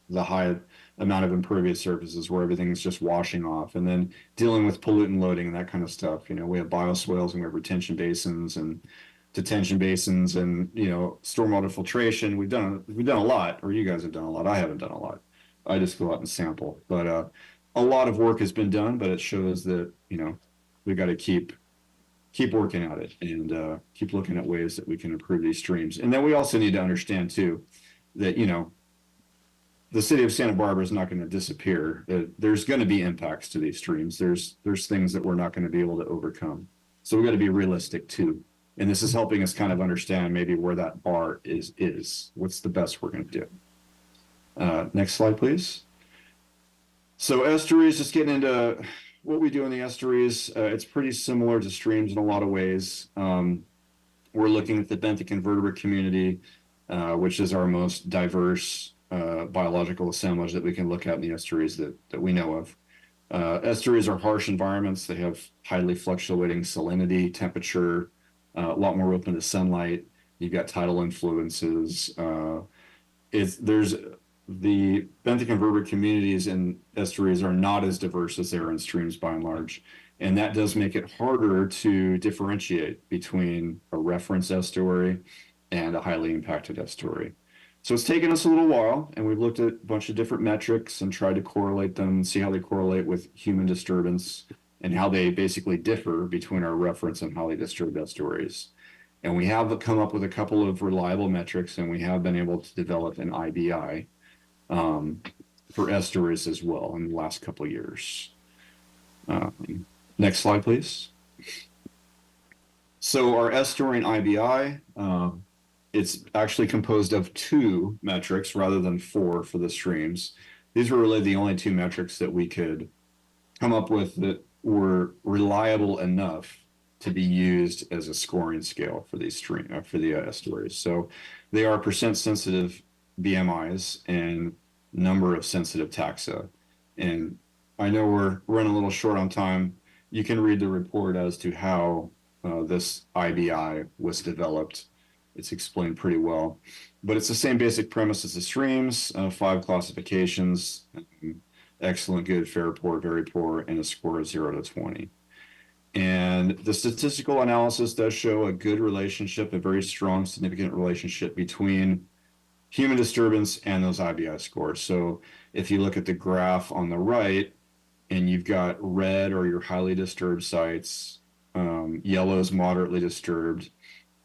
the high amount of impervious surfaces where everything's just washing off, and then dealing with pollutant loading and that kind of stuff. We have bioswales and we have retention basins and detention basins and stormwater filtration. We've done a lot, or you guys have done a lot. I haven't done a lot. I just go out and sample, but a lot of work has been done. But it shows that we got to keep working at it and keep looking at ways that we can improve these streams. And then we also need to understand too that the city of Santa Barbara is not going to disappear. There's going to be impacts to these streams. There's things that we're not going to be able to overcome. So we got to be realistic too. And this is helping us kind of understand maybe where that bar is. What's the best we're going to do. Next slide, please. So estuaries, just getting into what we do in the estuaries. It's pretty similar to streams in a lot of ways. We're looking at the benthic invertebrate community, which is our most diverse biological assemblage that we can look at in the estuaries that we know of. Estuaries are harsh environments. They have highly fluctuating salinity, temperature, a lot more open to sunlight. You've got tidal influences. There's the benthic invertebrate communities in estuaries are not as diverse as they are in streams by and large. And that does make it harder to differentiate between a reference estuary and a highly impacted estuary. So it's taken us a little while, and we've looked at a bunch of different metrics and tried to correlate them and see how they correlate with human disturbance and how they basically differ between our reference and highly disturbed estuaries. And we have come up with a couple of reliable metrics, and we have been able to develop an IBI for estuaries as well in the last couple of years. Next slide, please. So our estuarine IBI, it's actually composed of 2 metrics rather than 4 for the streams. These were really the only 2 metrics that we could come up with that were reliable enough to be used as a scoring scale for these estuaries. So they are percent sensitive BMIs and number of sensitive taxa. And I know we're running a little short on time. You can read the report as to how this IBI was developed. It's explained pretty well, but it's the same basic premise as the streams, 5 classifications, excellent, good, fair, poor, very poor, and a score of 0 to 20. And the statistical analysis does show a good relationship, a very strong, significant relationship between human disturbance and those IBI scores. So if you look at the graph on the right, and you've got red or your highly disturbed sites, yellow is moderately disturbed,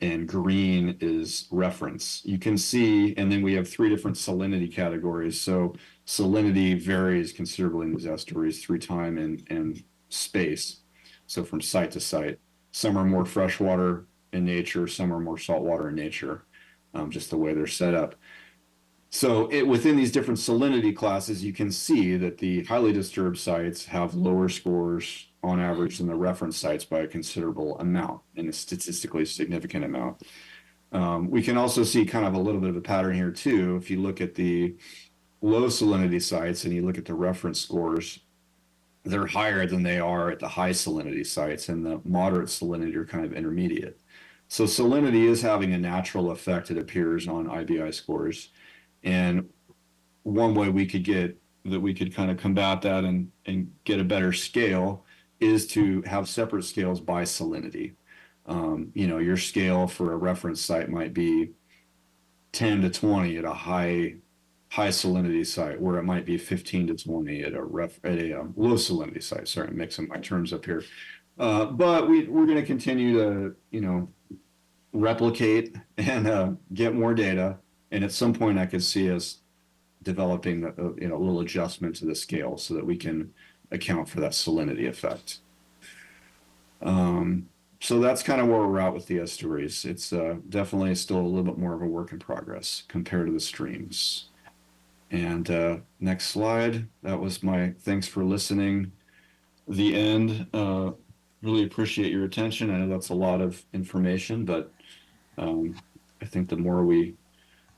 and green is reference. You can see, and then we have 3 different salinity categories. So salinity varies considerably in these estuaries through time and space. So from site to site, some are more freshwater in nature, some are more saltwater in nature, just the way they're set up. So within these different salinity classes, you can see that the highly disturbed sites have lower scores on average than the reference sites by a considerable amount, and a statistically significant amount. We can also see kind of a little bit of a pattern here too. If you look at the low salinity sites and you look at the reference scores, they're higher than they are at the high salinity sites, and the moderate salinity are kind of intermediate. So salinity is having a natural effect, it appears, on IBI scores. And one way we could kind of combat that and get a better scale is to have separate scales by salinity. Your scale for a reference site might be 10 to 20 at a high salinity site, where it might be 15 to 20 at a low salinity site. Sorry, I'm mixing my terms up here. But we're going to continue to, replicate and get more data. And at some point, I could see us developing a little adjustment to the scale so that we can account for that salinity effect. So that's kind of where we're at with the estuaries. It's definitely still a little bit more of a work in progress compared to the streams. And next slide. That was my thanks for listening. The end. Really appreciate your attention. I know that's a lot of information, but I think the more we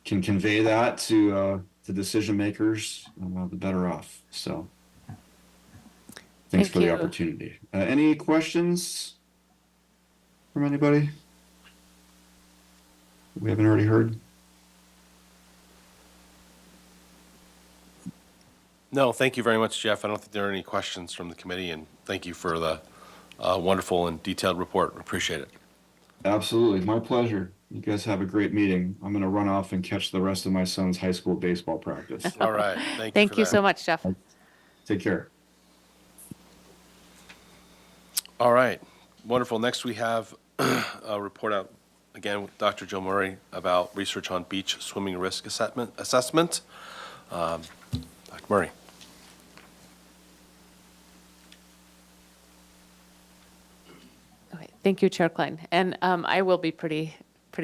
can convey that to decision makers, the better off. So thanks Thank for the you. opportunity. Any questions from anybody we haven't already heard? No, thank you very much, Jeff. I don't think there are any questions from the committee, and thank you for the wonderful and detailed report. Appreciate it. Absolutely. My pleasure. You guys have a great meeting. I'm going to run off and catch the rest of my son's high school baseball practice. All right. Thank you Thank for you that. so much, Jeff. Take care. All right. Wonderful. Next, we have a report out again with Dr. Jill Murray about research on beach swimming risk assessment. Dr. Murray. Okay, thank you, Chair Klein. And I will be pretty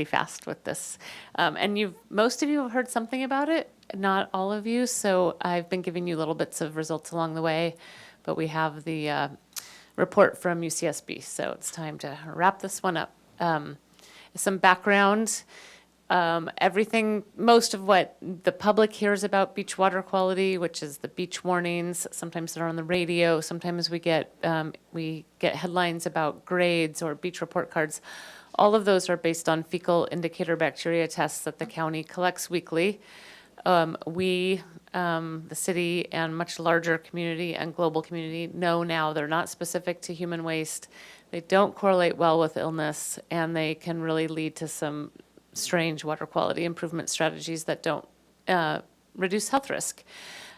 fast with this. And most of you have heard something about it, not all of you. So I've been giving you little bits of results along the way, but we have the report from UCSB. So it's time to wrap this one up. Some background. Most of what the public hears about beach water quality, which is the beach warnings, sometimes they're on the radio, sometimes we get headlines about grades or beach report cards. All of those are based on fecal indicator bacteria tests that the county collects weekly. The city and much larger community and global community know now they're not specific to human waste. They don't correlate well with illness, and they can really lead to some strange water quality improvement strategies that don't reduce health risk.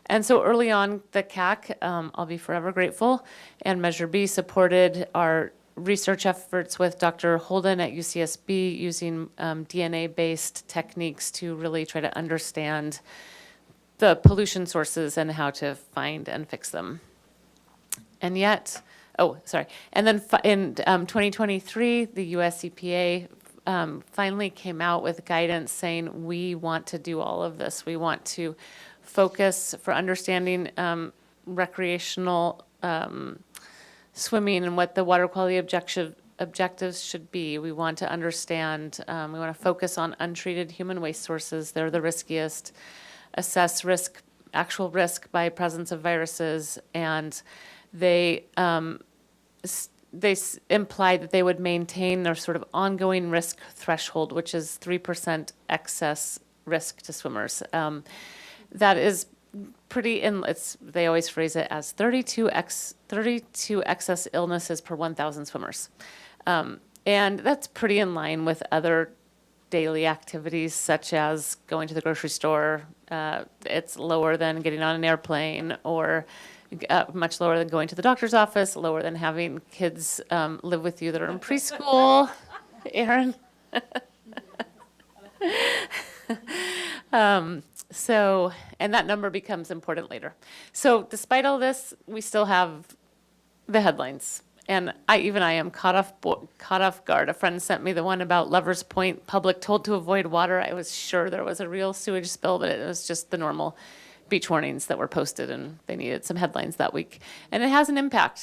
And so early on, the CAC, I'll be forever grateful, and Measure B supported our research efforts with Dr. Holden at UCSB using DNA-based techniques to really try to understand the pollution sources and how to find and fix them. And yet, and then in 2023, the US EPA finally came out with guidance saying we want to do all of this. We want to focus for understanding recreational swimming and what the water quality objectives should be. We want to understand, we want to focus on untreated human waste sources. They're the riskiest. Assess actual risk by presence of viruses, and they implied that they would maintain their sort of ongoing risk threshold, which is 3% excess risk to swimmers. That is pretty they always phrase it as 32 excess illnesses per 1,000 swimmers. And that's pretty in line with other daily activities, such as going to the grocery store. It's lower than getting on an airplane or much lower than going to the doctor's office, lower than having kids live with you that are in preschool. Aaron? So, and that number becomes important later. So despite all this, we still have the headlines. And I am caught off guard. A friend sent me the one about Lovers Point, public told to avoid water. I was sure there was a real sewage spill, but it was just the normal beach warnings that were posted, and they needed some headlines that week. And it has an impact.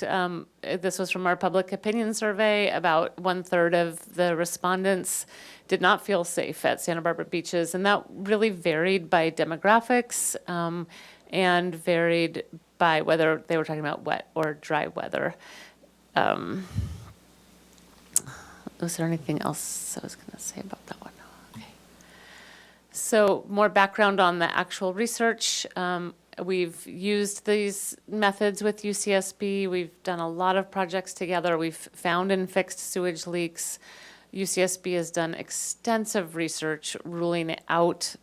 This was from our public opinion survey. About 1/3 of the respondents did not feel safe at Santa Barbara beaches, and that really varied by demographics and varied by whether they were talking about wet or dry weather. Was there anything else I was going to say about that one? Okay. So more background on the actual research. We've used these methods with UCSB. We've done a lot of projects together. We've found and fixed sewage leaks. UCSB has done extensive research ruling out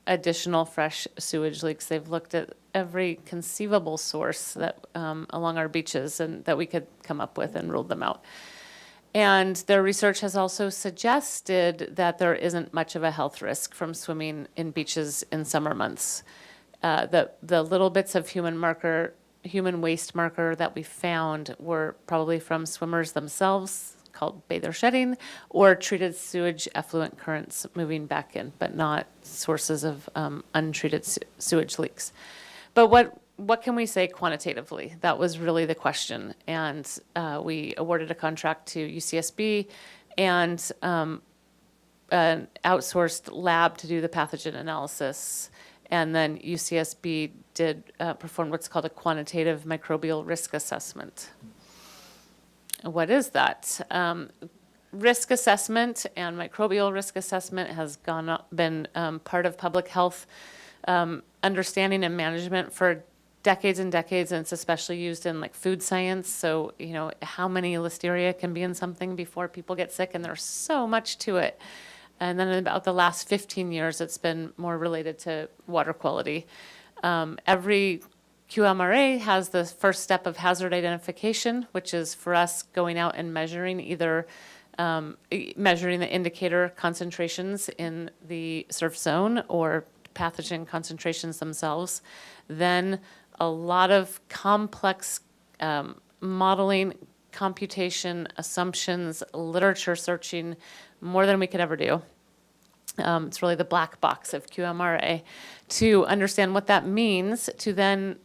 additional fresh sewage leaks. They've looked at every conceivable source that along our beaches and that we could come up with and ruled them out. And their research has also suggested that there isn't much of a health risk from swimming in beaches in summer months. The little bits of human waste marker that we found were probably from swimmers themselves, called bather shedding, or treated sewage effluent currents moving back in, but not sources of untreated sewage leaks. But what can we say quantitatively? That was really the question. And we awarded a contract to UCSB and an outsourced lab to do the pathogen analysis. And then UCSB did perform what's called a quantitative microbial risk assessment. What is that? Risk assessment and microbial risk assessment has been part of public health understanding and management for decades and decades, and it's especially used in like food science. So, how many listeria can be in something before people get sick, and there's so much to it. And then in about the last 15 years, it's been more related to water quality. Every QMRA has the first step of hazard identification, which is for us going out and measuring measuring the indicator concentrations in the surf zone or pathogen concentrations themselves. Then a lot of complex modeling, computation, assumptions, literature searching, more than we could ever do. It's really the black box of QMRA to understand what that means, to then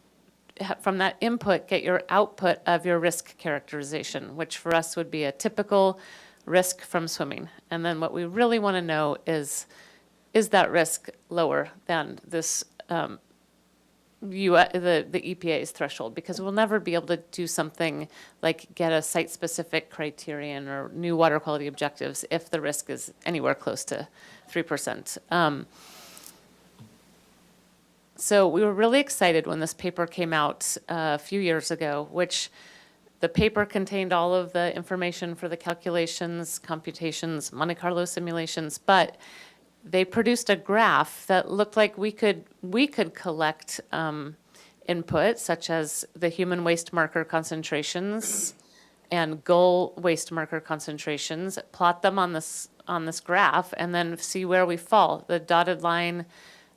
from that input, get your output of your risk characterization, which for us would be a typical risk from swimming. And then what we really want to know is that risk lower than this the EPA's threshold? Because we'll never be able to do something like get a site-specific criterion or new water quality objectives if the risk is anywhere close to 3%. So we were really excited when this paper came out a few years ago, which the paper contained all of the information for the calculations, computations, Monte Carlo simulations, but they produced a graph that looked like we could collect input such as the human waste marker concentrations and goal waste marker concentrations, plot them on this graph, and then see where we fall. The dotted line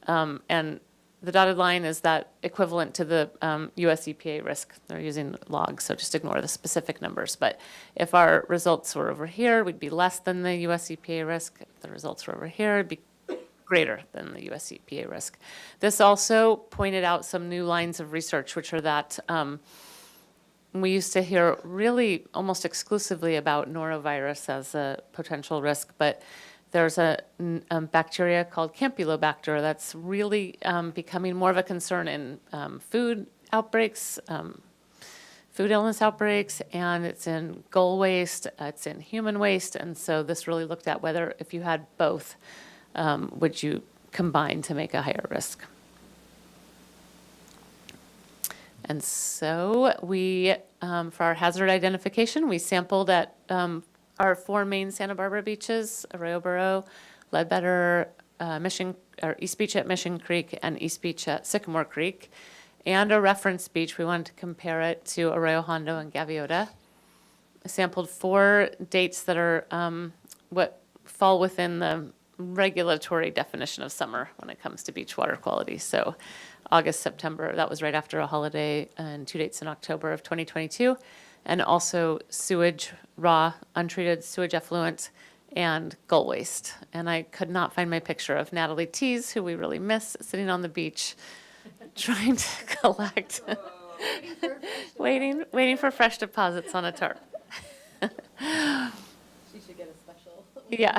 and the dotted line is that equivalent to the US EPA risk. They're using logs, so just ignore the specific numbers. But if our results were over here, we'd be less than the US EPA risk. If the results were over here, it'd be greater than the US EPA risk. This also pointed out some new lines of research, which are that we used to hear really almost exclusively about norovirus as a potential risk, but there's a bacteria called Campylobacter that's really becoming more of a concern in food outbreaks, food illness outbreaks, and it's in gull waste, it's in human waste, and so this really looked at whether if you had both, would you combine to make a higher risk. And so we, for our hazard identification, we sampled at our 4 main Santa Barbara beaches, Arroyo Burro, Ledbetter, East Beach at Mission Creek, and East Beach at Sycamore Creek. and a reference beach. We wanted to compare it to Arroyo Hondo and Gaviota. I sampled 4 dates that are what fall within the regulatory definition of summer when it comes to beach water quality. So August, September, that was right after a holiday, and 2 dates in October of 2022. And also sewage, raw, untreated sewage effluent, and gull waste. And I could not find my picture of Natalie Tees, who we really miss, sitting on the beach trying to collect, waiting for fresh deposits on a tarp. She should get a special. Yeah.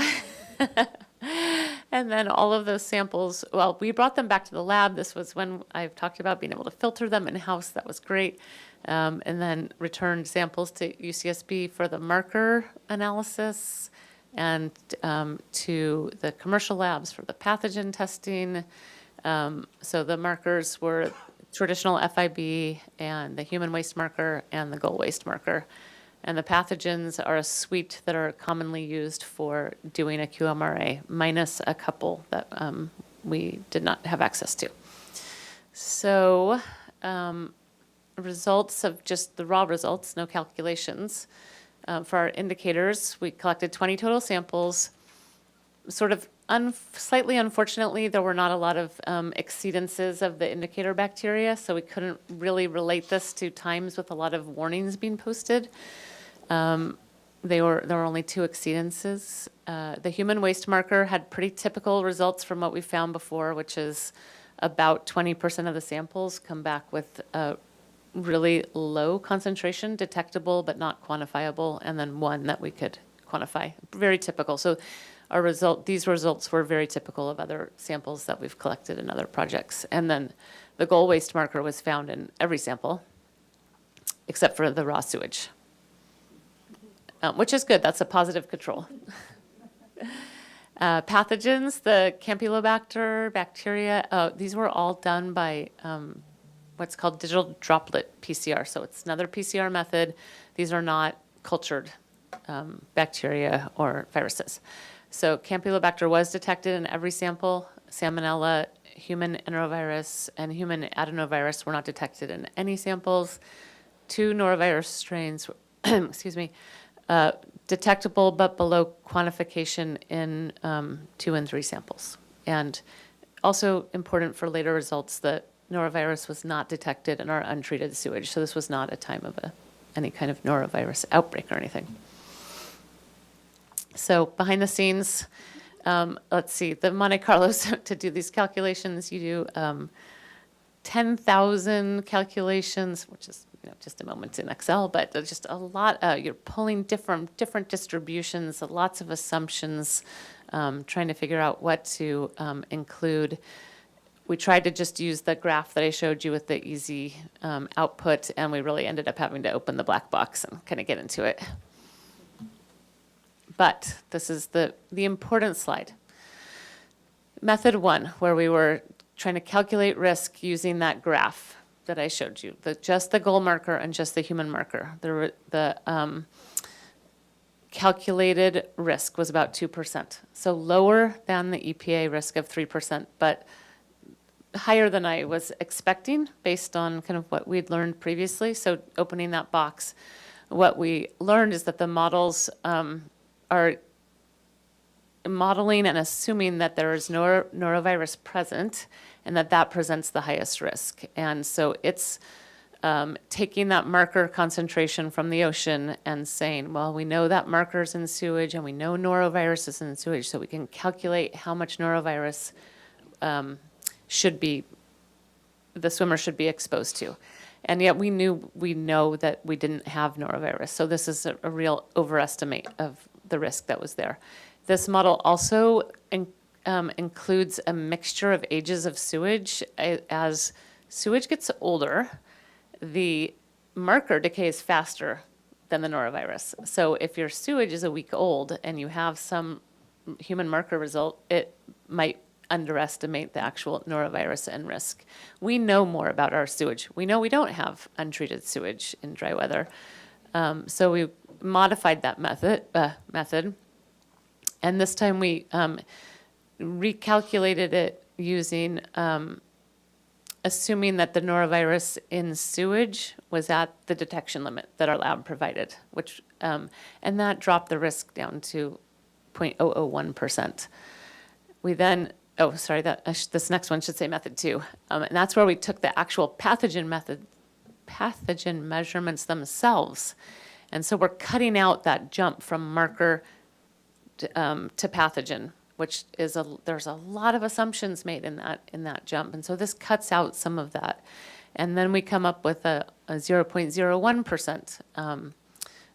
And then all of those samples, well, we brought them back to the lab. This was when I've talked about being able to filter them in-house. That was great. And then returned samples to UCSB for the marker analysis and to the commercial labs for the pathogen testing. So the markers were traditional FIB and the human waste marker and the gull waste marker. And the pathogens are a suite that are commonly used for doing a QMRA, minus a couple that we did not have access to. So results of just the raw results, no calculations. For our indicators, we collected 20 total samples. Sort of slightly unfortunately, there were not a lot of exceedances of the indicator bacteria, so we couldn't really relate this to times with a lot of warnings being posted. There were only 2 exceedances. The human waste marker had pretty typical results from what we found before, which is about 20% of the samples come back with a really low concentration, detectable but not quantifiable, and then 1 that we could quantify. Very typical. So these results were very typical of other samples that we've collected in other projects. And then the gull waste marker was found in every sample, except for the raw sewage. Which is good. That's a positive control. Pathogens, the Campylobacter, bacteria, these were all done by what's called digital droplet PCR. So it's another PCR method. These are not cultured bacteria or viruses. So Campylobacter was detected in every sample. Salmonella, human enterovirus, and human adenovirus were not detected in any samples. 2 norovirus strains, excuse me, detectable but below quantification in 2 and 3 samples. And also important for later results, the norovirus was not detected in our untreated sewage. So this was not a time of any kind of norovirus outbreak or anything. So behind the scenes, let's see, the Monte Carlos, to do these calculations, you do 10,000 calculations, which is just a moment in Excel, but just a lot. You're pulling different distributions, lots of assumptions, trying to figure out what to include. We tried to just use the graph that I showed you with the easy output, and we really ended up having to open the black box and kind of get into it. But this is the important slide. Method 1, where we were trying to calculate risk using that graph that I showed you, just the gull marker and just the human marker. The calculated risk was about 2%, so lower than the EPA risk of 3%, but higher than I was expecting based on kind of what we'd learned previously. So opening that box, what we learned is that the models are modeling and assuming that there is norovirus present and that presents the highest risk. And so it's taking that marker concentration from the ocean and saying, well, we know that marker's in sewage and we know norovirus is in sewage, so we can calculate how much norovirus the swimmer should be exposed to. And yet we know that we didn't have norovirus. So this is a real overestimate of the risk that was there. This model also includes a mixture of ages of sewage. As sewage gets older, the marker decays faster than the norovirus. So if your sewage is a week old and you have some human marker result, it might underestimate the actual norovirus and risk. We know more about our sewage. We know we don't have untreated sewage in dry weather. So we modified that method. And this time we recalculated it using assuming that the norovirus in sewage was at the detection limit that our lab provided, which, and that dropped the risk down to 0.001%. We then, oh, sorry, this next one should say method 2. And that's where we took the actual pathogen measurements themselves. And so we're cutting out that jump from marker to pathogen, which is there's a lot of assumptions made in that jump. And so this cuts out some of that. And then we come up with a 0.01%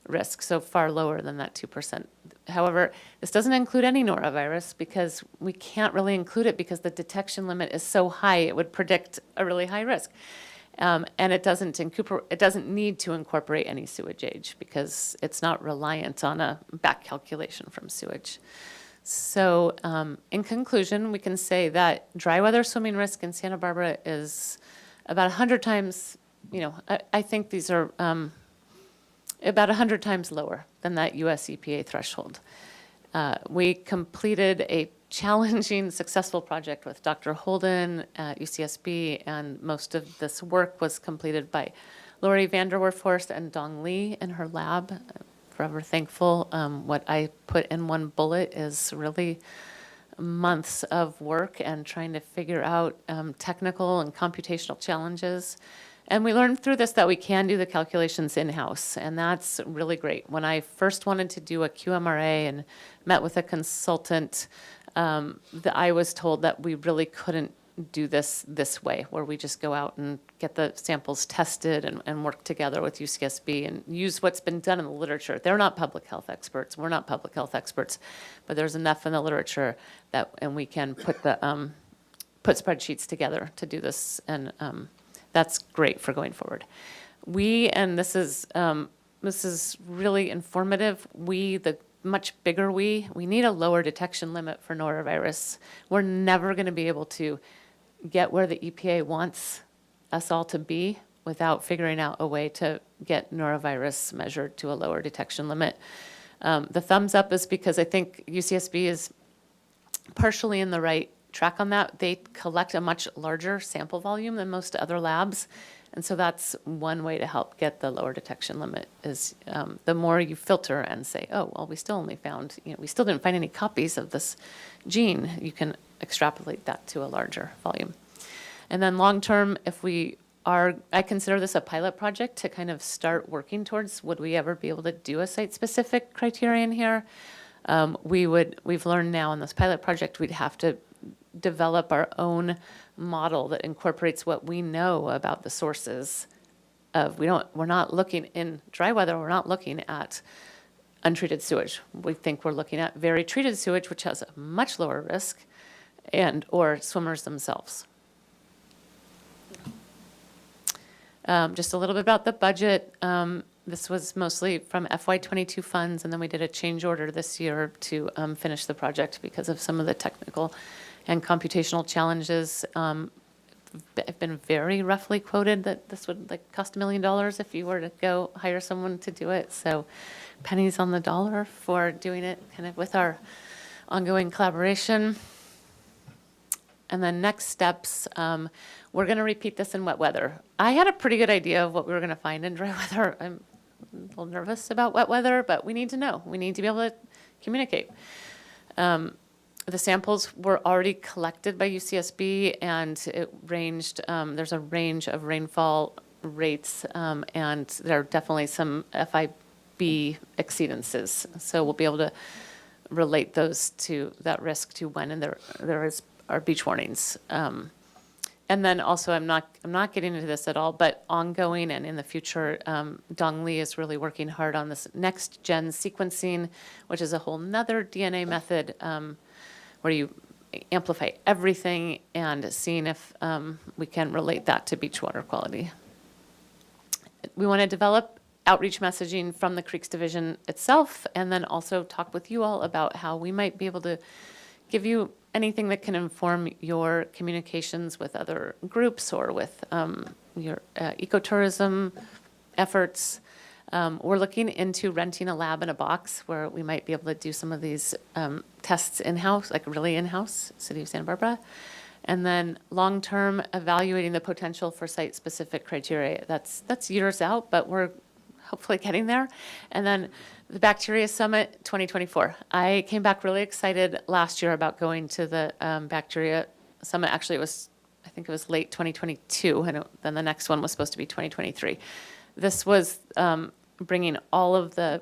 risk, so far lower than that 2%. However, this doesn't include any norovirus because we can't really include it because the detection limit is so high, it would predict a really high risk. And it doesn't need to incorporate any sewage age because it's not reliant on a back calculation from sewage. So in conclusion, we can say that dry weather swimming risk in Santa Barbara is about 100 times, I think these are about 100 times lower than that US EPA threshold. We completed a challenging, successful project with Dr. Holden at UCSB, and most of this work was completed by Lori Vanderwerfhorst and Dong Lee in her lab. I'm forever thankful. What I put in one bullet is really months of work and trying to figure out technical and computational challenges. And we learned through this that we can do the calculations in-house, and that's really great. When I first wanted to do a QMRA and met with a consultant, I was told that we really couldn't do this way, where we just go out and get the samples tested and work together with UCSB and use what's been done in the literature. They're not public health experts. We're not public health experts, but there's enough in the literature and we can put spreadsheets together to do this, and that's great for going forward. And this is really informative. The much bigger we need a lower detection limit for norovirus. We're never going to be able to get where the EPA wants us all to be without figuring out a way to get norovirus measured to a lower detection limit. The thumbs up is because I think UCSB is partially in the right track on that. They collect a much larger sample volume than most other labs. And so that's one way to help get the lower detection limit is the more you filter and say, oh, well, we still only found, we still didn't find any copies of this gene. You can extrapolate that to a larger volume. And then long term, I consider this a pilot project to kind of start working towards, would we ever be able to do a site-specific criterion here? We've learned now in this pilot project, we'd have to develop our own model that incorporates what we know about the sources of, we're not looking in dry weather, we're not looking at untreated sewage. We think we're looking at very treated sewage, which has a much lower risk, or swimmers themselves. Just a little bit about the budget. This was mostly from FY22 funds, and then we did a change order this year to finish the project because of some of the technical and computational challenges. I've been very roughly quoted that this would cost $1 million if you were to go hire someone to do it. So pennies on the dollar for doing it kind of with our ongoing collaboration. And then next steps, we're going to repeat this in wet weather. I had a pretty good idea of what we were going to find in dry weather. I'm a little nervous about wet weather, but we need to know. We need to be able to communicate. The samples were already collected by UCSB, and it ranged, there's a range of rainfall rates, and there are definitely some FIB exceedances. So we'll be able to relate those to that risk to when and there are beach warnings. And then also, I'm not getting into this at all, but ongoing and in the future, Dong Lee is really working hard on this next gen sequencing, which is a whole nother DNA method where you amplify everything and seeing if we can relate that to beach water quality. We want to develop outreach messaging from the Creeks Division itself, and then also talk with you all about how we might be able to give you anything that can inform your communications with other groups or with your ecotourism efforts. We're looking into renting a lab in a box where we might be able to do some of these tests in-house, like really in-house, City of Santa Barbara. And then long-term, evaluating the potential for site-specific criteria. That's years out, but we're hopefully getting there. And then the Bacteria Summit 2024. I came back really excited last year about going to the Bacteria Summit. Actually, I think it was late 2022, and then the next one was supposed to be 2023. This was bringing all of the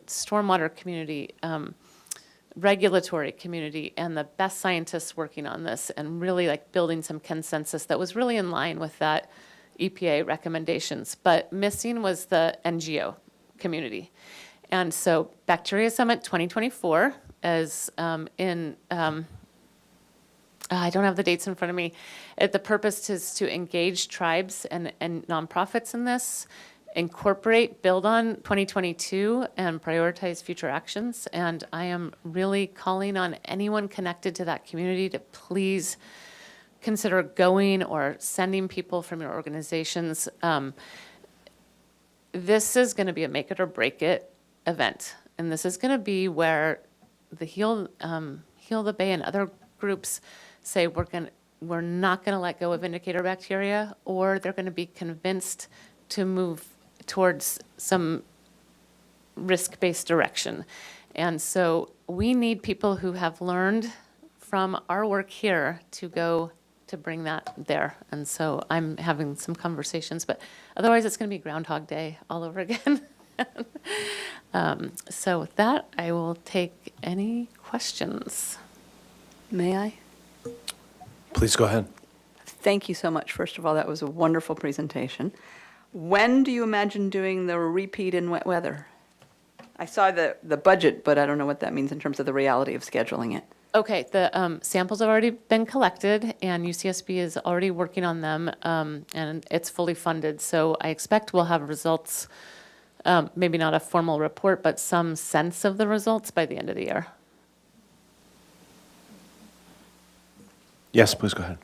stormwater community, regulatory community, and the best scientists working on this, and really like building some consensus that was really in line with that EPA recommendations. But missing was the NGO community. And so Bacteria Summit 2024 is I don't have the dates in front of me. The purpose is to engage tribes and nonprofits in this, build on 2022, and prioritize future actions. And I am really calling on anyone connected to that community to please consider going or sending people from your organizations. This is going to be a make it or break it event. And this is going to be where the Heal the Bay and other groups say we're not going to let go of indicator bacteria, or they're going to be convinced to move towards some risk-based direction. And so we need people who have learned from our work here to go to bring that there. And so I'm having some conversations, but otherwise it's going to be Groundhog Day all over again. So with that, I will take any questions. May I? Please go ahead. Thank you so much. First of all, that was a wonderful presentation. When do you imagine doing the repeat in wet weather? I saw the budget, but I don't know what that means in terms of the reality of scheduling it. Okay, the samples have already been collected, and UCSB is already working on them, and it's fully funded. So I expect we'll have results, maybe not a formal report, but some sense of the results by the end of the year. Yes, please go ahead.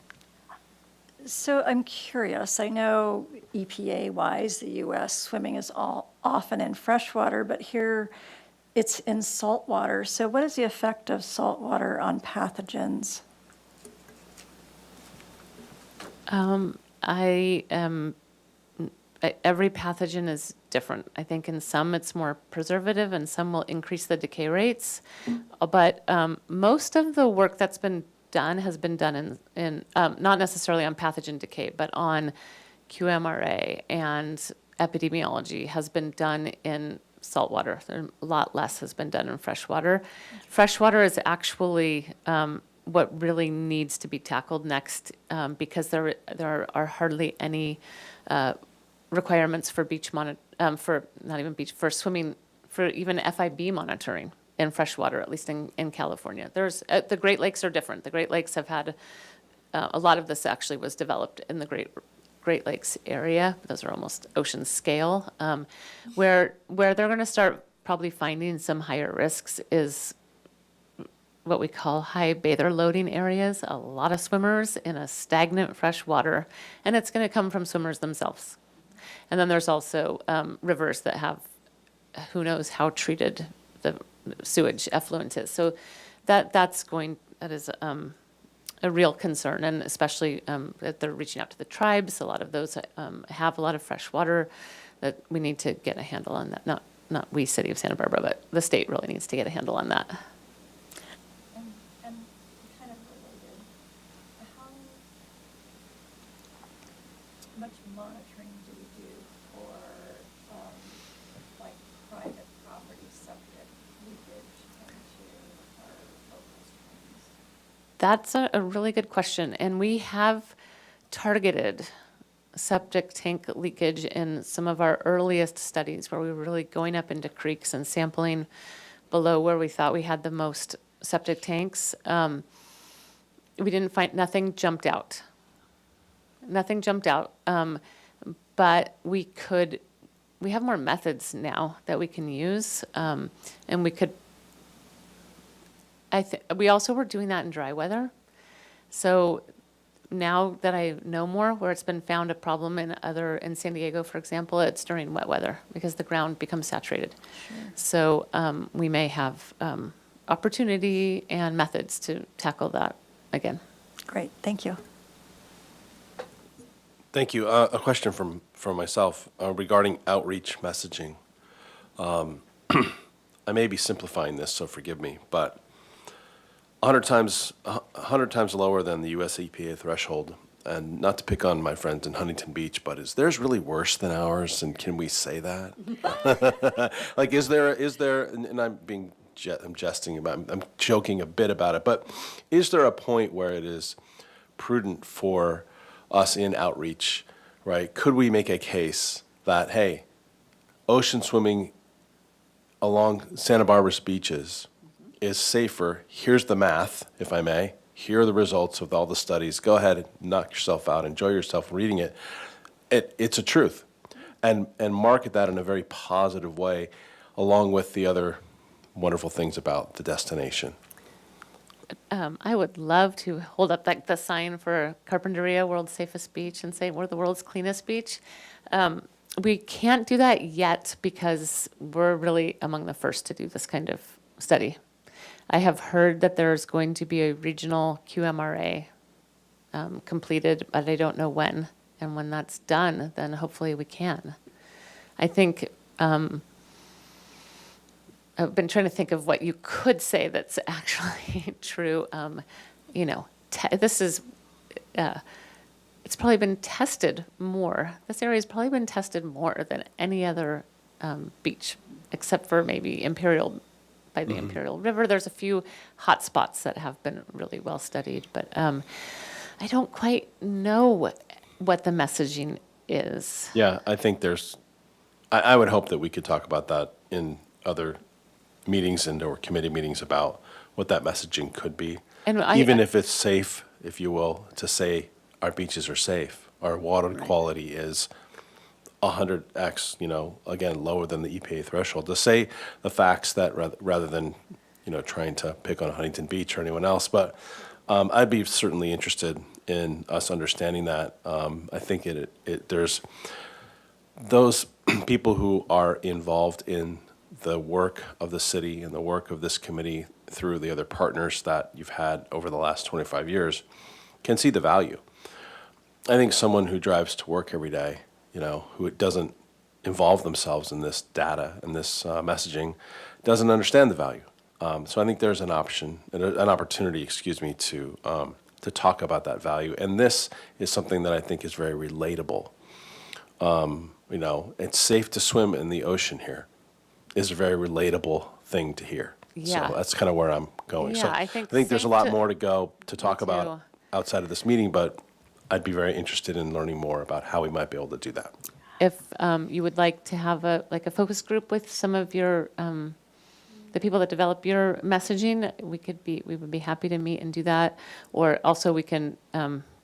So I'm curious, I know EPA-wise, the U.S. swimming is all often in freshwater, but here it's in saltwater. So what is the effect of saltwater on pathogens? Every pathogen is different. I think in some it's more preservative, and some will increase the decay rates. But most of the work that's been done has been done in not necessarily on pathogen decay, but on QMRA and epidemiology has been done in saltwater. A lot less has been done in freshwater. Freshwater is actually what really needs to be tackled next, because there are hardly any requirements for for swimming, for even FIB monitoring in freshwater, at least in California. There's the Great Lakes are different. The Great Lakes have had a lot of this actually was developed in the Great Lakes area. Those are almost ocean scale. Where they're going to start probably finding some higher risks is what we call high bather loading areas. A lot of swimmers in a stagnant fresh water, and it's going to come from swimmers themselves. And then there's also rivers that have who knows how treated the sewage effluent is. So that is a real concern, and especially that they're reaching out to the tribes. A lot of those have a lot of fresh water that we need to get a handle on that. Not we, City of Santa Barbara, but the state really needs to get a handle on that. And kind of related, how much monitoring do we do for like private property subject leakage into our local streams? That's a really good question, and we have targeted septic tank leakage in some of our earliest studies, where we were really going up into creeks and sampling below where we thought we had the most septic tanks. We didn't find, nothing jumped out. But we have more methods now that we can use, and we could, we also were doing that in dry weather. So now that I know more, where it's been found a problem in San Diego, for example, it's during wet weather because the ground becomes saturated. Sure. So we may have opportunity and methods to tackle that again. Great, thank you. Thank you. A question from myself regarding outreach messaging. I may be simplifying this, so forgive me, but 100 times lower than the US EPA threshold. And not to pick on my friends in Huntington Beach, but is theirs really worse than ours? And can we say that? Like, is there? And I'm jesting about. I'm joking a bit about it, but is there a point where it is prudent for us in outreach, right? Could we make a case that, hey, ocean swimming along Santa Barbara's beaches is safer? Here's the math, if I may. Here are the results of all the studies. Go ahead and knock yourself out. Enjoy yourself reading it. It's a truth. And market that in a very positive way, along with the other wonderful things about the destination. I would love to hold up like the sign for Carpinteria, world's safest beach, and say we're the world's cleanest beach. We can't do that yet because we're really among the first to do this kind of study. I have heard that there's going to be a regional QMRA completed, but I don't know when. And when that's done, then hopefully we can. I think I've been trying to think of what you could say that's actually true. This is, it's probably been tested more. This area has probably been tested more than any other beach, except for maybe by the Imperial River. There's a few hot spots that have been really well studied, but I don't quite know what the messaging is. Yeah, I think I would hope that we could talk about that in other meetings or committee meetings about what that messaging could be. And even if it's safe, if you will, to say our beaches are safe, our water quality is 100x, again, lower than the EPA threshold. To say the facts that rather than, trying to pick on Huntington Beach or anyone else. But I'd be certainly interested in us understanding that. I think there's those people who are involved in the work of the city and the work of this committee through the other partners that you've had over the last 25 years can see the value. I think someone who drives to work every day, who doesn't involve themselves in this data and this messaging, doesn't understand the value. So I think there's an opportunity, to talk about that value. And this is something that I think is very relatable. It's safe to swim in the ocean here is a very relatable thing to hear. Yeah. So that's kind of where I'm going. Yeah, So I think there's a safe lot to- more to go to talk Me about too. outside of this meeting, but I'd be very interested in learning more about how we might be able to do that. If you would like to have a focus group with some of your the people that develop your messaging, we would be happy to meet and do that. Or also we can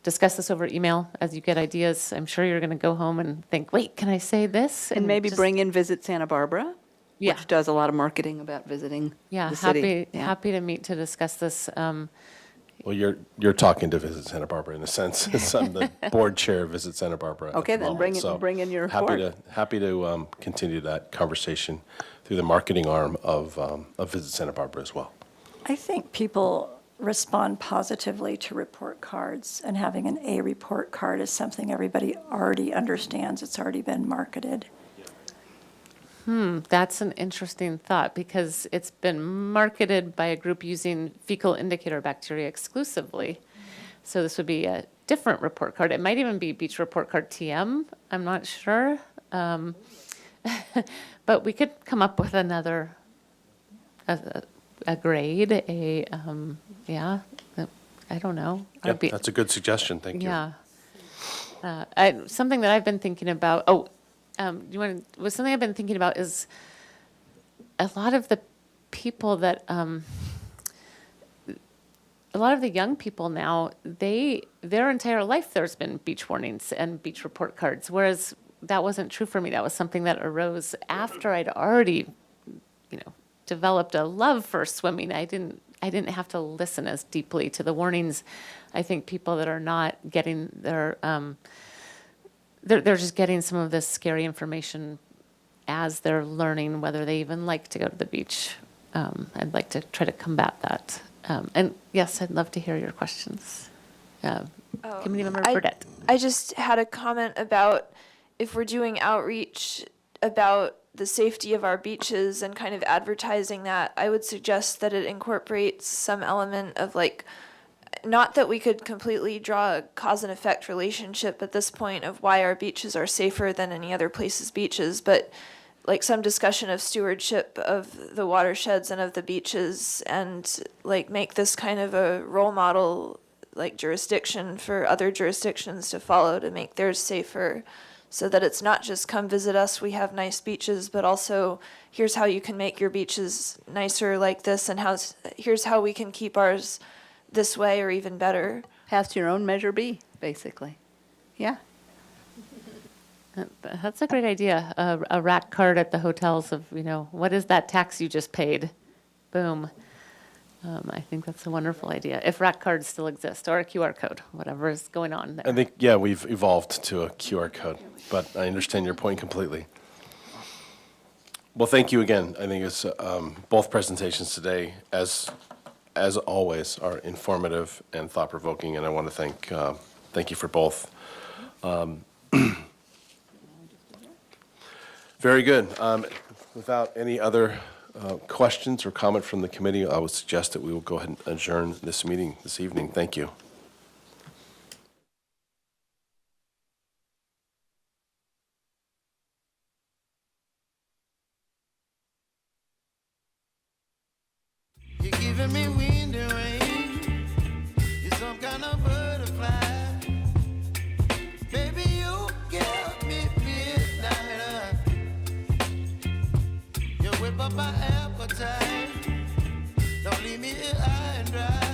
discuss this over email as you get ideas. I'm sure you're going to go home and think, wait, can I say this? And maybe just- bring in Visit Santa Barbara, Yeah. which does a lot of marketing about visiting Yeah, the city. happy Yeah. happy to meet to discuss this. Well, you're talking to Visit Santa Barbara in a sense. Since I'm the board chair of Visit Santa Barbara. Okay, at the then moment. bring in your happy report. happy to continue that conversation through the marketing arm of Visit Santa Barbara as well. I think people respond positively to report cards, and having an A report card is something everybody already understands. It's already been marketed. That's an interesting thought because it's been marketed by a group using fecal indicator bacteria exclusively. So this would be a different report card. It might even be Beach Report Card TM. I'm not sure. But we could come up with another, a grade, I don't know. Yeah, I'd be- that's a good suggestion. Thank you. Yeah. Something that I've been thinking about, something I've been thinking about is a lot of the people that, a lot of the young people now, their entire life there's been beach warnings and beach report cards, whereas that wasn't true for me. That was something that arose after I'd already, developed a love for swimming. I didn't have to listen as deeply to the warnings. I think people that are not getting their, they're just getting some of this scary information as they're learning whether they even like to go to the beach. I'd like to try to combat that. And yes, I'd love to hear your questions. Committeemember I- Burdette. I just had a comment about if we're doing outreach about the safety of our beaches and kind of advertising that, I would suggest that it incorporates some element of like, not that we could completely draw a cause and effect relationship at this point of why our beaches are safer than any other place's beaches, but like some discussion of stewardship of the watersheds and of the beaches, and like make this kind of a role model like jurisdiction for other jurisdictions to follow to make theirs safer, so that it's not just come visit us, we have nice beaches, but also here's how you can make your beaches nicer like this, and here's how we can keep ours this way or even better. Pass your own measure B, basically. Yeah. That's a great idea. A rack card at the hotels of, what is that tax you just paid? Boom. I think that's a wonderful idea. If rack cards still exist, or a QR code, whatever is going on there. I think, yeah, we've evolved to a QR code, but I understand your point completely. Well, thank you again. I think it's both presentations today, as always, are informative and thought-provoking, and I want to thank you for both. Very good. Without any other questions or comment from the committee, I would suggest that we will go ahead and adjourn this meeting this evening. Thank you. You're giving me wind and rain. You're some kind of butterfly. Baby, you give me midnight. You whip up my appetite. Don't leave me here high and dry.